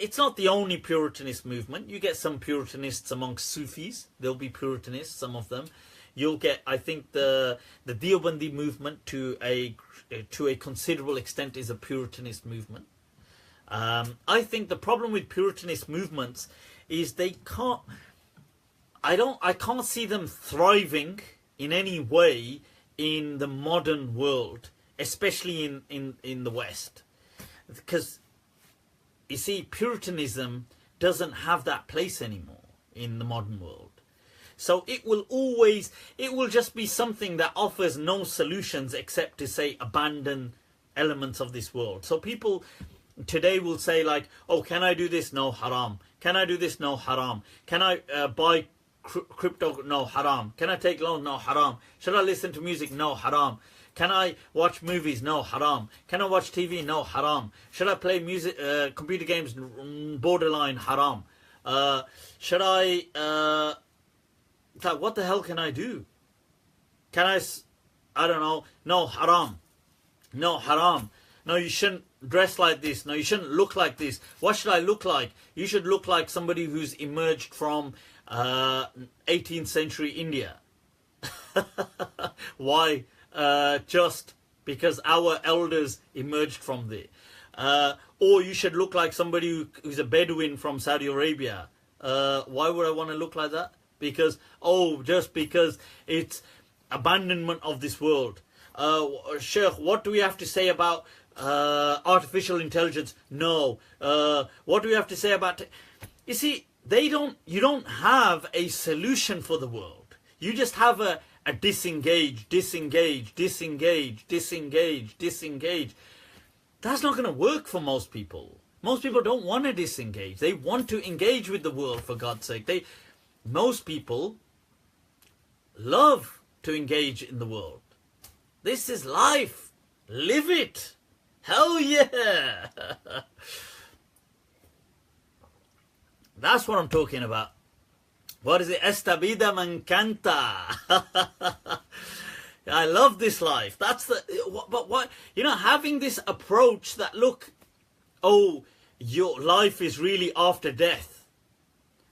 it's not the only Puritanist movement. You get some Puritanists amongst Sufis. There'll be Puritanists, some of them. You'll get, I think, the Deobandi movement to a considerable extent is a Puritanist movement. I think the problem with Puritanist movements is I can't see them thriving in any way in the modern world, especially in the West. Because, you see, Puritanism doesn't have that place anymore in the modern world. So it will just be something that offers no solutions except to say abandon elements of this world. So people today will say like, oh, can I do this? No, haram. Can I do this? No, haram. Can I buy crypto? No, haram. Can I take loan? No, haram. Should I listen to music? No, haram. Can I watch movies? No, haram. Can I watch TV? No, haram. Should I play music, computer games? Borderline haram. Should I... what the hell can I do? Can I don't know. No, haram. No, haram. No, you shouldn't dress like this. No, you shouldn't look like this. What should I look like? You should look like somebody who's emerged from 18th century India. Why? Just because our elders emerged from there. Or you should look like somebody who's a Bedouin from Saudi Arabia. Why would I want to look like that? Just because it's abandonment of this world. Sheikh, what do we have to say about artificial intelligence? No. What do we have to say about... You see, you don't have a solution for the world. You just have a disengage. That's not going to work for most people. Most people don't want to disengage. They want to engage with the world, for God's sake. Most people love to engage in the world. This is life. Live it. Hell yeah. That's what I'm talking about. What is it? Esta vida me encanta. I love this life. But what, having this approach that, look, your life is really after death.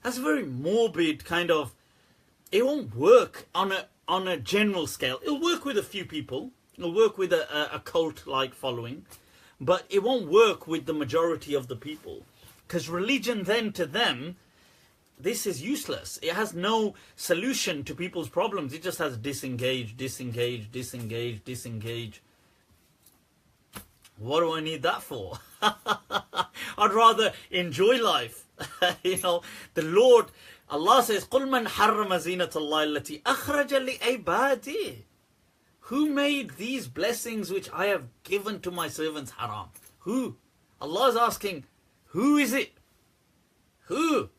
That's a very morbid kind of... It won't work on a general scale. It'll work with a few people. It'll work with a cult-like following. But it won't work with the majority of the people. Because religion then, to them, this is useless. It has no solution to people's problems. It just has disengage. What do I need that for? I'd rather enjoy life. The Lord, Allah says, قُلْ مَنْ حَرَّمَ زِينَةَ اللَّهِ الَّتِي أَخْرَجَ لِعِبَادِهِ. Who made these blessings which I have given to my servants haram? Who? Allah is asking, who is it? Who?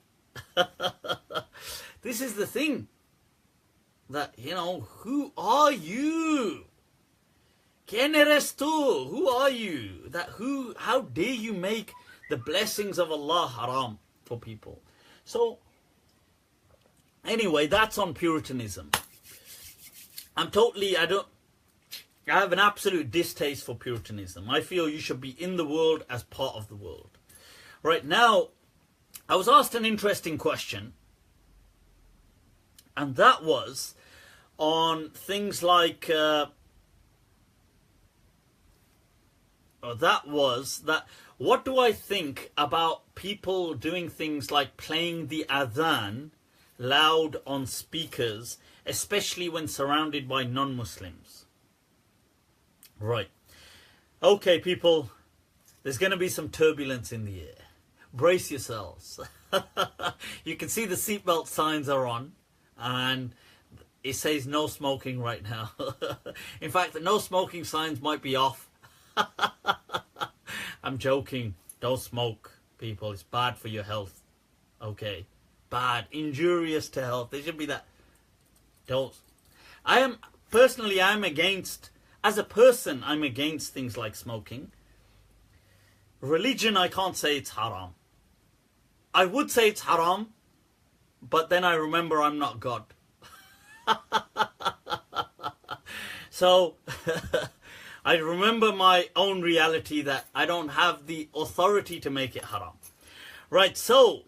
This is the thing. That, who are you? ¿Quién eres tú? Who are you? How dare you make the blessings of Allah haram for people? So, anyway, that's on Puritanism. I have an absolute distaste for Puritanism. I feel you should be in the world as part of the world. Right now, I was asked an interesting question, and that was on things like, what do I think about people doing things like playing the Azan loud on speakers, especially when surrounded by non-Muslims? Right. Okay, people, there's going to be some turbulence in the air. Brace yourselves. You can see the seatbelt signs are on, and it says no smoking right now. In fact, the no smoking signs might be off. I'm joking. Don't smoke, people. It's bad for your health. Okay. Bad. Injurious to health. There should be that. Don't. I'm against, as a person, I'm against things like smoking. Religion, I can't say it's haram. I would say it's haram, but then I remember I'm not God. So, I remember my own reality that I don't have the authority to make it haram. Right, so,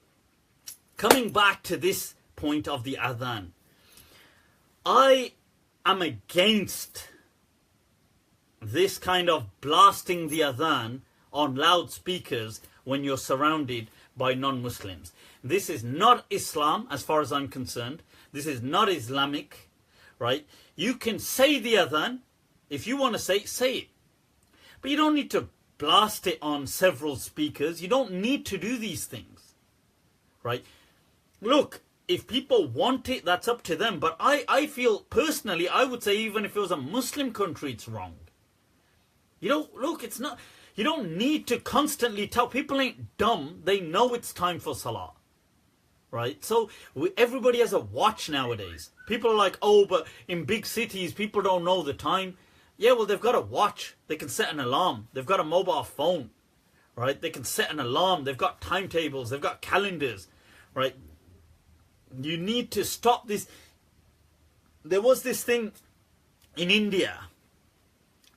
coming back to this point of the Adhan. I am against this kind of blasting the Adhan on loudspeakers when you're surrounded by non-Muslims. This is not Islam as far as I'm concerned. This is not Islamic, right? You can say the Adhan. If you want to say it. But you don't need to blast it on several speakers. You don't need to do these things, right? Look, if people want it, that's up to them. But I feel, personally, I would say even if it was a Muslim country, it's wrong. You don't, look, it's not, you don't need to constantly tell, people ain't dumb, they know it's time for Salat, right? So everybody has a watch nowadays. People are like, oh, but in big cities, people don't know the time. Yeah, well, they've got a watch, they can set an alarm, they've got a mobile phone, right? They can set an alarm, they've got timetables, they've got calendars, right? You need to stop this. There was this thing in India.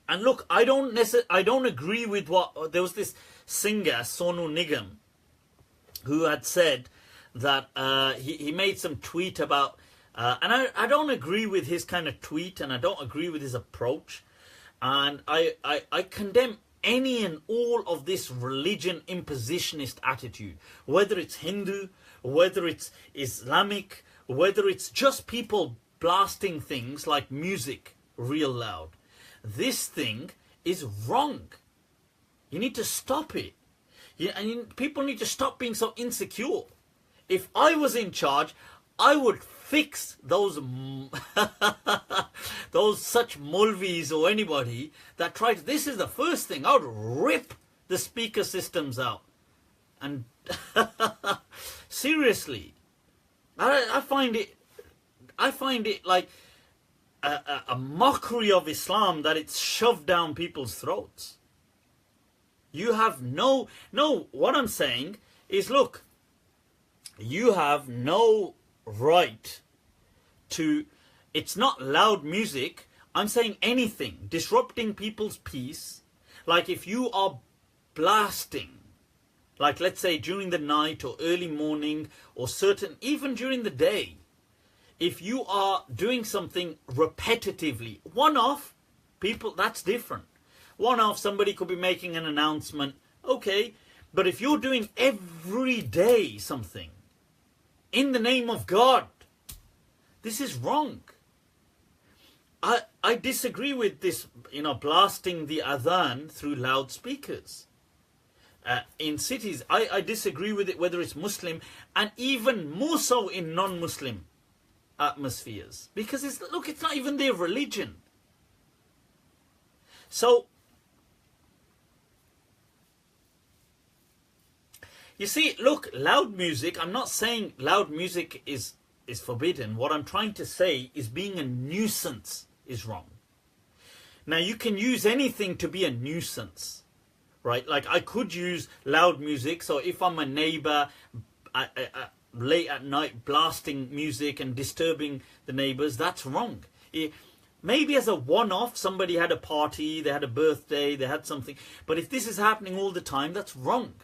And look, I don't agree with what, there was this singer, Sonu Nigam, who had said that he made some tweet about, and I don't agree with his kind of tweet, and I don't agree with his approach. And I condemn any and all of this religion impositionist attitude, whether it's Hindu, whether it's Islamic, whether it's just people blasting things like music real loud. This thing is wrong. You need to stop it. And people need to stop being so insecure. If I was in charge, I would fix those such Mulvis or anybody that try to, this is the first thing, I would rip the speaker systems out. And seriously, I find it like a mockery of Islam that it's shoved down people's throats. You have what I'm saying is, look, you have no right to, it's not loud music, I'm saying anything, disrupting people's peace, like if you are blasting, like let's say during the night or early morning or even during the day, if you are doing something repetitively, one-off, people, that's different. One-off, somebody could be making an announcement, okay, but if you're doing every day something, in the name of God, this is wrong. I disagree with this, blasting the Adhan through loudspeakers. In cities, I disagree with it, whether it's Muslim, and even more so in non-Muslim atmospheres, because it's not even their religion. So you see, look, loud music, I'm not saying loud music is forbidden. What I'm trying to say is being a nuisance is wrong. Now you can use anything to be a nuisance, right? Like I could use loud music. So if I'm a neighbor, late at night blasting music and disturbing the neighbors, that's wrong. Maybe as a one-off, somebody had a party, they had a birthday, they had something. But if this is happening all the time, that's wrong.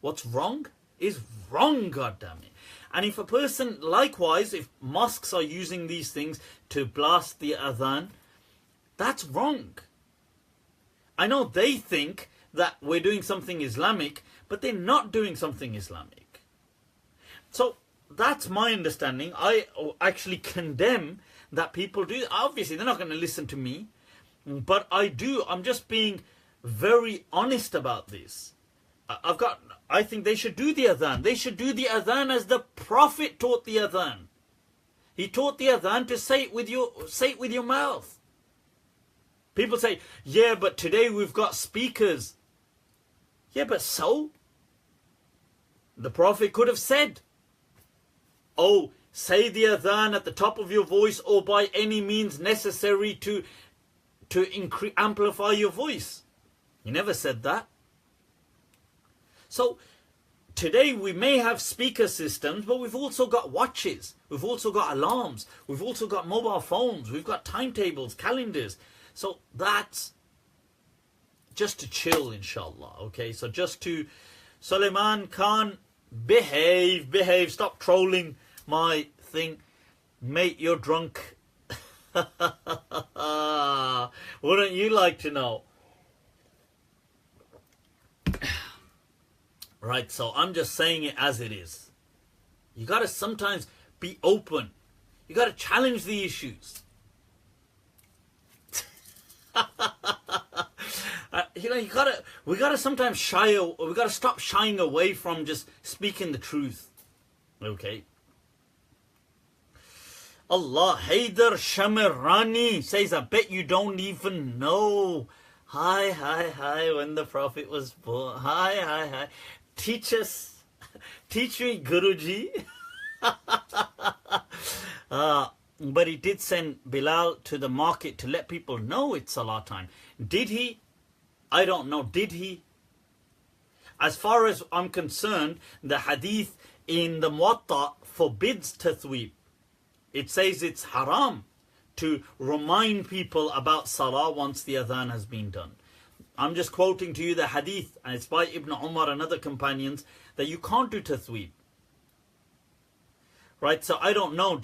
What's wrong is wrong, goddammit. And if a person, likewise, if mosques are using these things to blast the adhan, that's wrong. I know they think that we're doing something Islamic, but they're not doing something Islamic. So that's my understanding. I actually condemn that people do. Obviously, they're not going to listen to me, but I'm just being very honest about this. I think they should do the adhan. They should do the adhan as the Prophet taught the adhan. He taught the adhan to say it with your mouth. People say, yeah, but today we've got speakers. Yeah, but so? The Prophet could have said, oh, say the adhan at the top of your voice or by any means necessary to amplify your voice. He never said that. So today we may have speaker systems, but we've also got watches. We've also got alarms. We've also got mobile phones. We've got timetables, calendars. So that's just to chill, inshallah. Okay, so just to Suleiman Khan, behave, stop trolling my thing. Mate, you're drunk. Wouldn't you like to know? Right, so I'm just saying it as it is. You got to sometimes be open. You got to challenge the issues. We gotta sometimes we gotta stop shying away from just speaking the truth. Okay. Allah, Haider Shamirani says, I bet you don't even know. Hi, when the Prophet was born. Hi. Teach me, Guruji. But he did send Bilal to the market to let people know it's Salah time. Did he? I don't know. Did he? As far as I'm concerned, the hadith in the Muwatta forbids tathweeb. It says it's haram to remind people about Salah once the adhan has been done. I'm just quoting to you the hadith, and it's by Ibn Umar and other companions, that you can't do tathweeb. Right, so I don't know,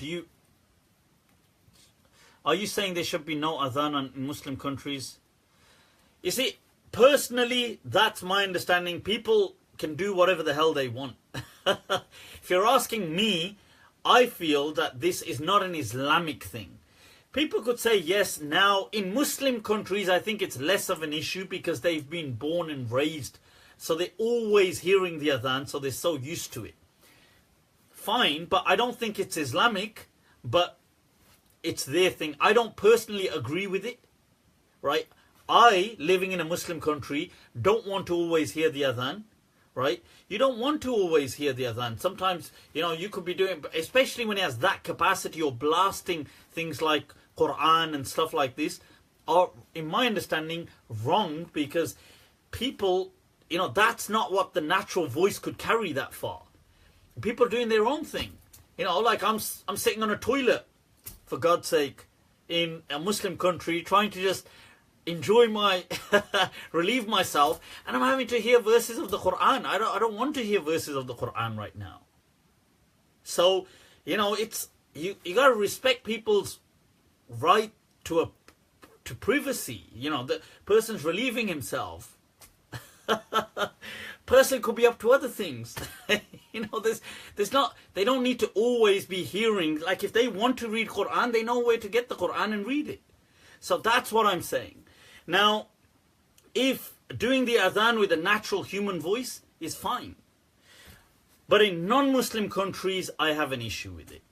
are you saying there should be no adhan in Muslim countries? You see, personally, that's my understanding. People can do whatever the hell they want. If you're asking me, I feel that this is not an Islamic thing. People could say, yes, now in Muslim countries, I think it's less of an issue because they've been born and raised. So they're always hearing the adhan, so they're so used to it. Fine, but I don't think it's Islamic, but it's their thing. I don't personally agree with it, right? I, living in a Muslim country, don't want to always hear the adhan, right? You don't want to always hear the adhan. Sometimes, you could be doing, especially when it has that capacity, or blasting things like Qur'an and stuff like this, are, in my understanding, wrong, because people, that's not what the natural voice could carry that far. People are doing their own thing. Like I'm sitting on a toilet, for God's sake, in a Muslim country, trying to just enjoy relieve myself, and I'm having to hear verses of the Qur'an. I don't want to hear verses of the Qur'an right now. So, it's, you got to respect people's right to privacy. The person's relieving himself. Person could be up to other things. There's not, they don't need to always be hearing. Like, if they want to read Qur'an, they know where to get the Qur'an and read it. So that's what I'm saying. Now, if doing the adhan with a natural human voice is fine. But in non-Muslim countries, I have an issue with it.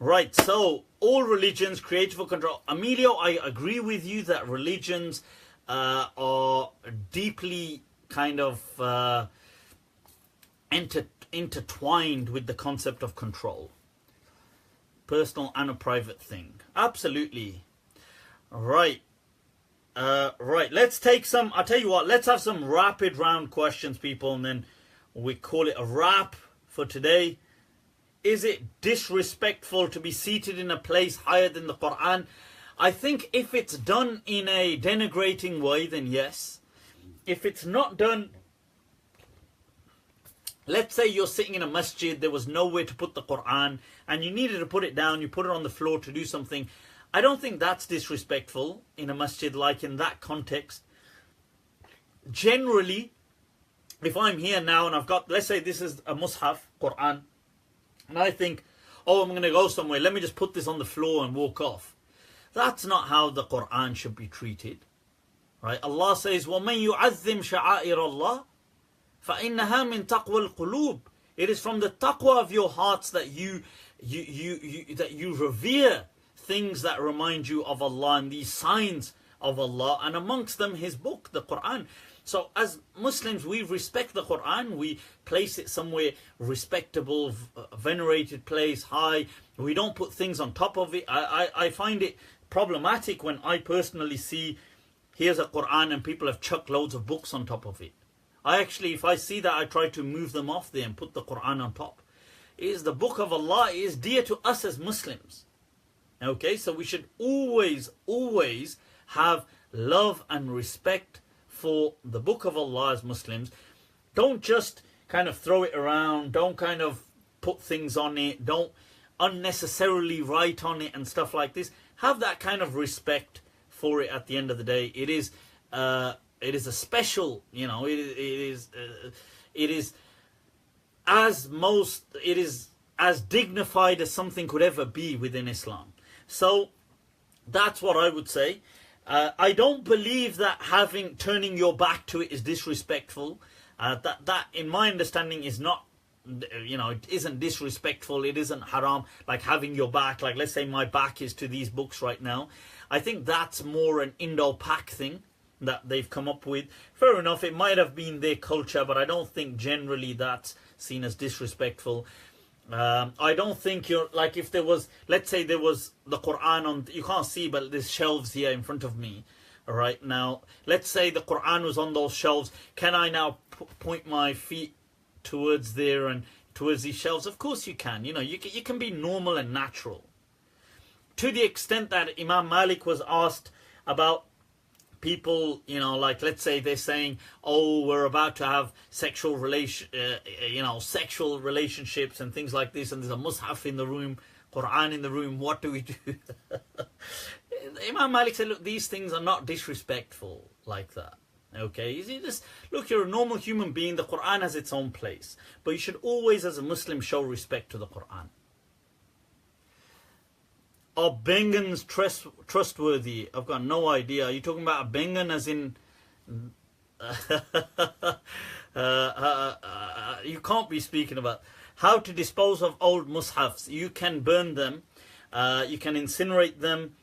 Right, so all religions created for control. Emilio, I agree with you that religions are deeply kind of intertwined with the concept of control. Personal and a private thing. Absolutely. Right. Right, let's take some, I'll tell you what, let's have some rapid round questions, people, and then we call it a wrap for today. Is it disrespectful to be seated in a place higher than the Qur'an? I think if it's done in a denigrating way, then yes. If it's not done, let's say you're sitting in a masjid, there was nowhere to put the Qur'an, and you needed to put it down, you put it on the floor to do something. I don't think that's disrespectful in a masjid, like in that context. Generally, if I'm here now and I've got, let's say this is a mushaf, Qur'an, and I think, oh, I'm going to go somewhere, let me just put this on the floor and walk off. That's not how the Qur'an should be treated. Right? Allah says, وَمَنْ يُعَذِّمْ شَعَائِرَ اللَّهِ فَإِنَّهَا مِنْ تَقْوَى الْقُلُوبِ. It is from the taqwa of your hearts that you revere things that remind you of Allah and these signs of Allah, and amongst them His book, the Qur'an. So as Muslims, we respect the Qur'an, we place it somewhere respectable, venerated place, high. We don't put things on top of it. I find it problematic when I personally see, here's a Qur'an and people have chucked loads of books on top of it. I actually, if I see that, I try to move them off there and put the Qur'an on top. It is the book of Allah, it is dear to us as Muslims. Okay, so we should always have love and respect for the book of Allah as Muslims. Don't just kind of throw it around, don't kind of put things on it, don't unnecessarily write on it and stuff like this. Have that kind of respect for it at the end of the day. It is a special, you know, it is as dignified as something could ever be within Islam. So that's what I would say. I don't believe that turning your back to it is disrespectful. That in my understanding is not, you know, it isn't disrespectful, it isn't haram, like having your back, like let's say my back is to these books right now. I think that's more an Indo-Pak thing that they've come up with. Fair enough, it might have been their culture, but I don't think generally that's seen as disrespectful. I don't think you're, like if there was, let's say there was the Qur'an on, you can't see, but there's shelves here in front of me. Alright, now, let's say the Qur'an was on those shelves. Can I now point my feet towards there and towards these shelves? Of course you can. You know, you can be normal and natural. To the extent that Imam Malik was asked about people, you know, like let's say they're saying, oh, we're about to have sexual relationships and things like this, and there's a mushaf in the room, Qur'an in the room, what do we do? Imam Malik said, look, these things are not disrespectful like that. Okay, you just look, you're a normal human being, the Qur'an has its own place, but you should always as a Muslim show respect to the Qur'an. Are Bengans trustworthy? I've got no idea. Are you talking about a Bengan as in... you can't be speaking about how to dispose of old mushafs. You can burn them. You can incinerate them.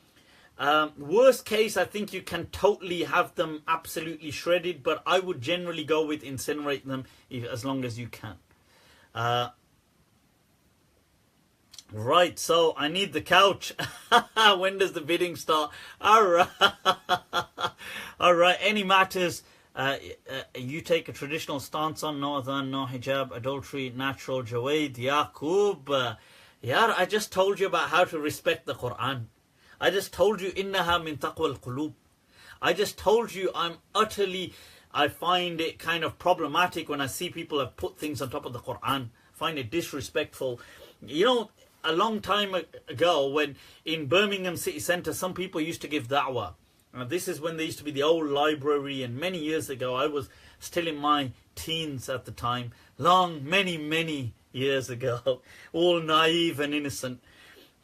Worst case, I think you can totally have them absolutely shredded, but I would generally go with incinerate them as long as you can. Right, so I need the couch. When does the bidding start? Alright. Alright, any matters you take a traditional stance on? No Azan, no hijab, adultery, natural, Jawaid, Yaqub. I just told you about how to respect the Qur'an. I just told you, innaha min taqwa al-qulub. I just told you I find it kind of problematic when I see people have put things on top of the Qur'an. I find it disrespectful. You know, a long time ago, when in Birmingham city centre, some people used to give da'wah. This is when there used to be the old library, and many years ago, I was still in my teens at the time, many years ago, all naive and innocent.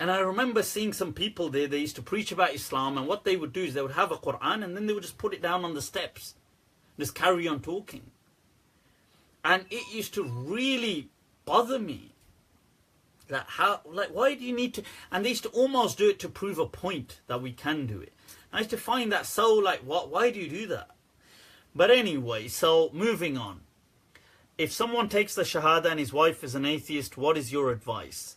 And I remember seeing some people there, they used to preach about Islam, and what they would do is they would have a Qur'an, and then they would just put it down on the steps, just carry on talking. And it used to really bother me. Why do you need to? And they used to almost do it to prove a point that we can do it. I used to find that so why do you do that? But anyway, so moving on. If someone takes the Shahada and his wife is an atheist, what is your advice?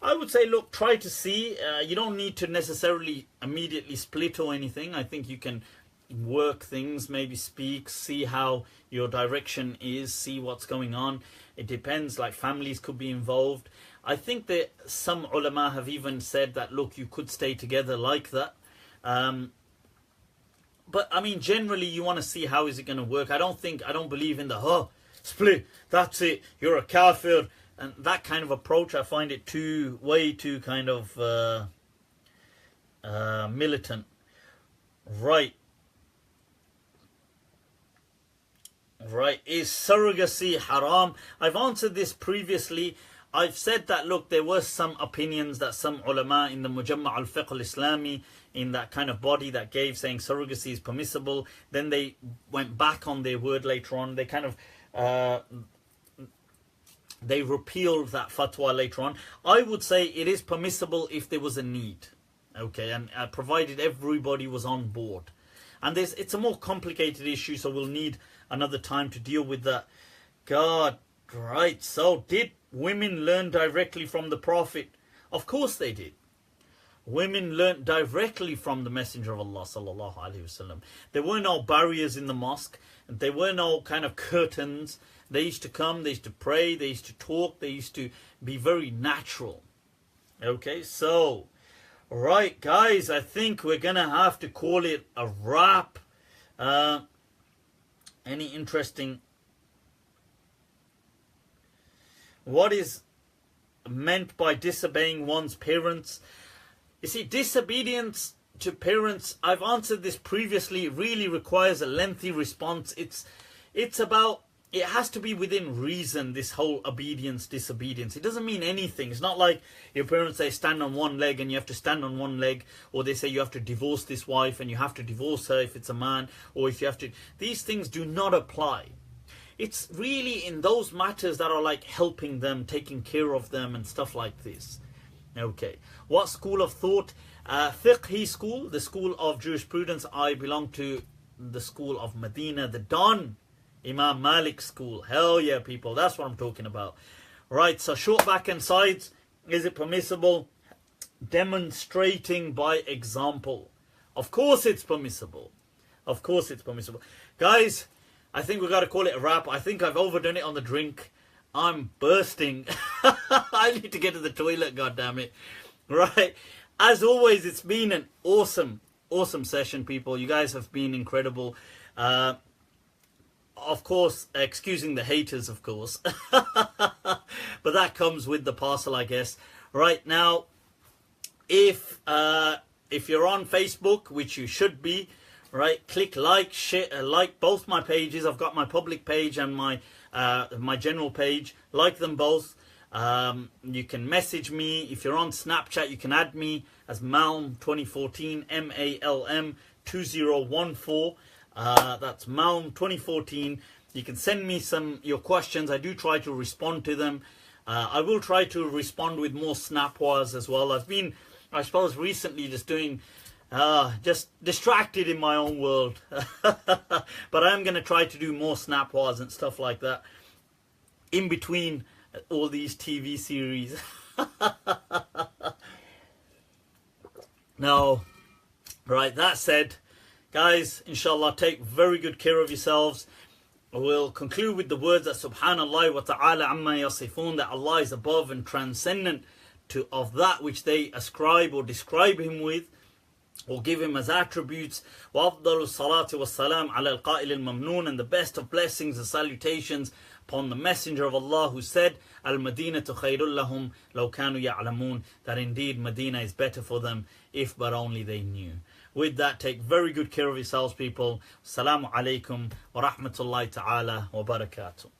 I would say, look, try to see. You don't need to necessarily immediately split or anything. I think you can work things, maybe speak, see how your direction is, see what's going on. It depends, like families could be involved. I think that some ulama have even said that, look, you could stay together like that. But I mean, generally you want to see how is it going to work. I don't believe in the, split, that's it, you're a kafir, and that kind of approach. I find it way too kind of militant. Right. Is surrogacy haram? I've answered this previously. I've said that, look, there were some opinions that some ulama in the Mujamma' al-Fiqh al-Islami, in that kind of body that gave, saying surrogacy is permissible. Then they went back on their word later on. They kind of they repealed that fatwa later on. I would say it is permissible if there was a need, okay, and provided everybody was on board. And it's a more complicated issue, so we'll need another time to deal with that. God, right. So did women learn directly from the Prophet? Of course they did. Women learnt directly from the Messenger of Allah sallallahu alaihi wasallam. There were no barriers in the mosque. There were no kind of curtains. They used to come, they used to pray, they used to talk, they used to be very natural. Okay, so, right guys, I think we're going to have to call it a wrap. Any interesting... What is meant by disobeying one's parents? You see, disobedience to parents, I've answered this previously, really requires a lengthy response. It's about, it has to be within reason, this whole obedience, disobedience. It doesn't mean anything. It's not like your parents say stand on one leg and you have to stand on one leg, or they say you have to divorce this wife and you have to divorce her if it's a man, or if you have to... These things do not apply. It's really in those matters that are like helping them, taking care of them and stuff like this. Okay, what school of thought? Fiqhi school, the school of jurisprudence. I belong to the school of Medina, the Don Imam Malik school. Hell yeah, people, that's what I'm talking about. Right, so short back and sides, is it permissible? Demonstrating by example. Of course it's permissible. Of course it's permissible. Guys, I think we've got to call it a wrap. I think I've overdone it on the drink. I'm bursting. I need to get to the toilet, goddammit. Right. As always, it's been an awesome session, people. You guys have been incredible. Of course, excusing the haters, of course. But that comes with the parcel, I guess. Right now, if you're on Facebook, which you should be, right, click like, share, like both my pages. I've got my public page and my general page. Like them both. You can message me. If you're on Snapchat, you can add me as Malm 2014, MALM 2014. That's Malm 2014. You can send me your questions. I do try to respond to them. I will try to respond with more snap wars as well. I've been, I suppose, recently just doing, just distracted in my own world. But I am going to try to do more snap wars and stuff like that in between all these TV series. No. Right, that said, guys, inshallah, take very good care of yourselves. We'll conclude with the words that Subhanallah wa ta'ala amma yasifun, that Allah is above and transcendent of that which they ascribe or describe Him with, or give Him as attributes. وَأَفْضَلُ الصَّلَاةِ وَالسَّلَامِ عَلَى الْقَائِلِ الْمَمْنُونَ, and the best of blessings and salutations upon the Messenger of Allah who said, Al-Madinatu khayrul lahum law kanu ya'lamun, that indeed Medina is better for them if but only they knew. With that, take very good care of yourselves, people. Assalamu alaikum wa rahmatullahi ta'ala wa barakatuh.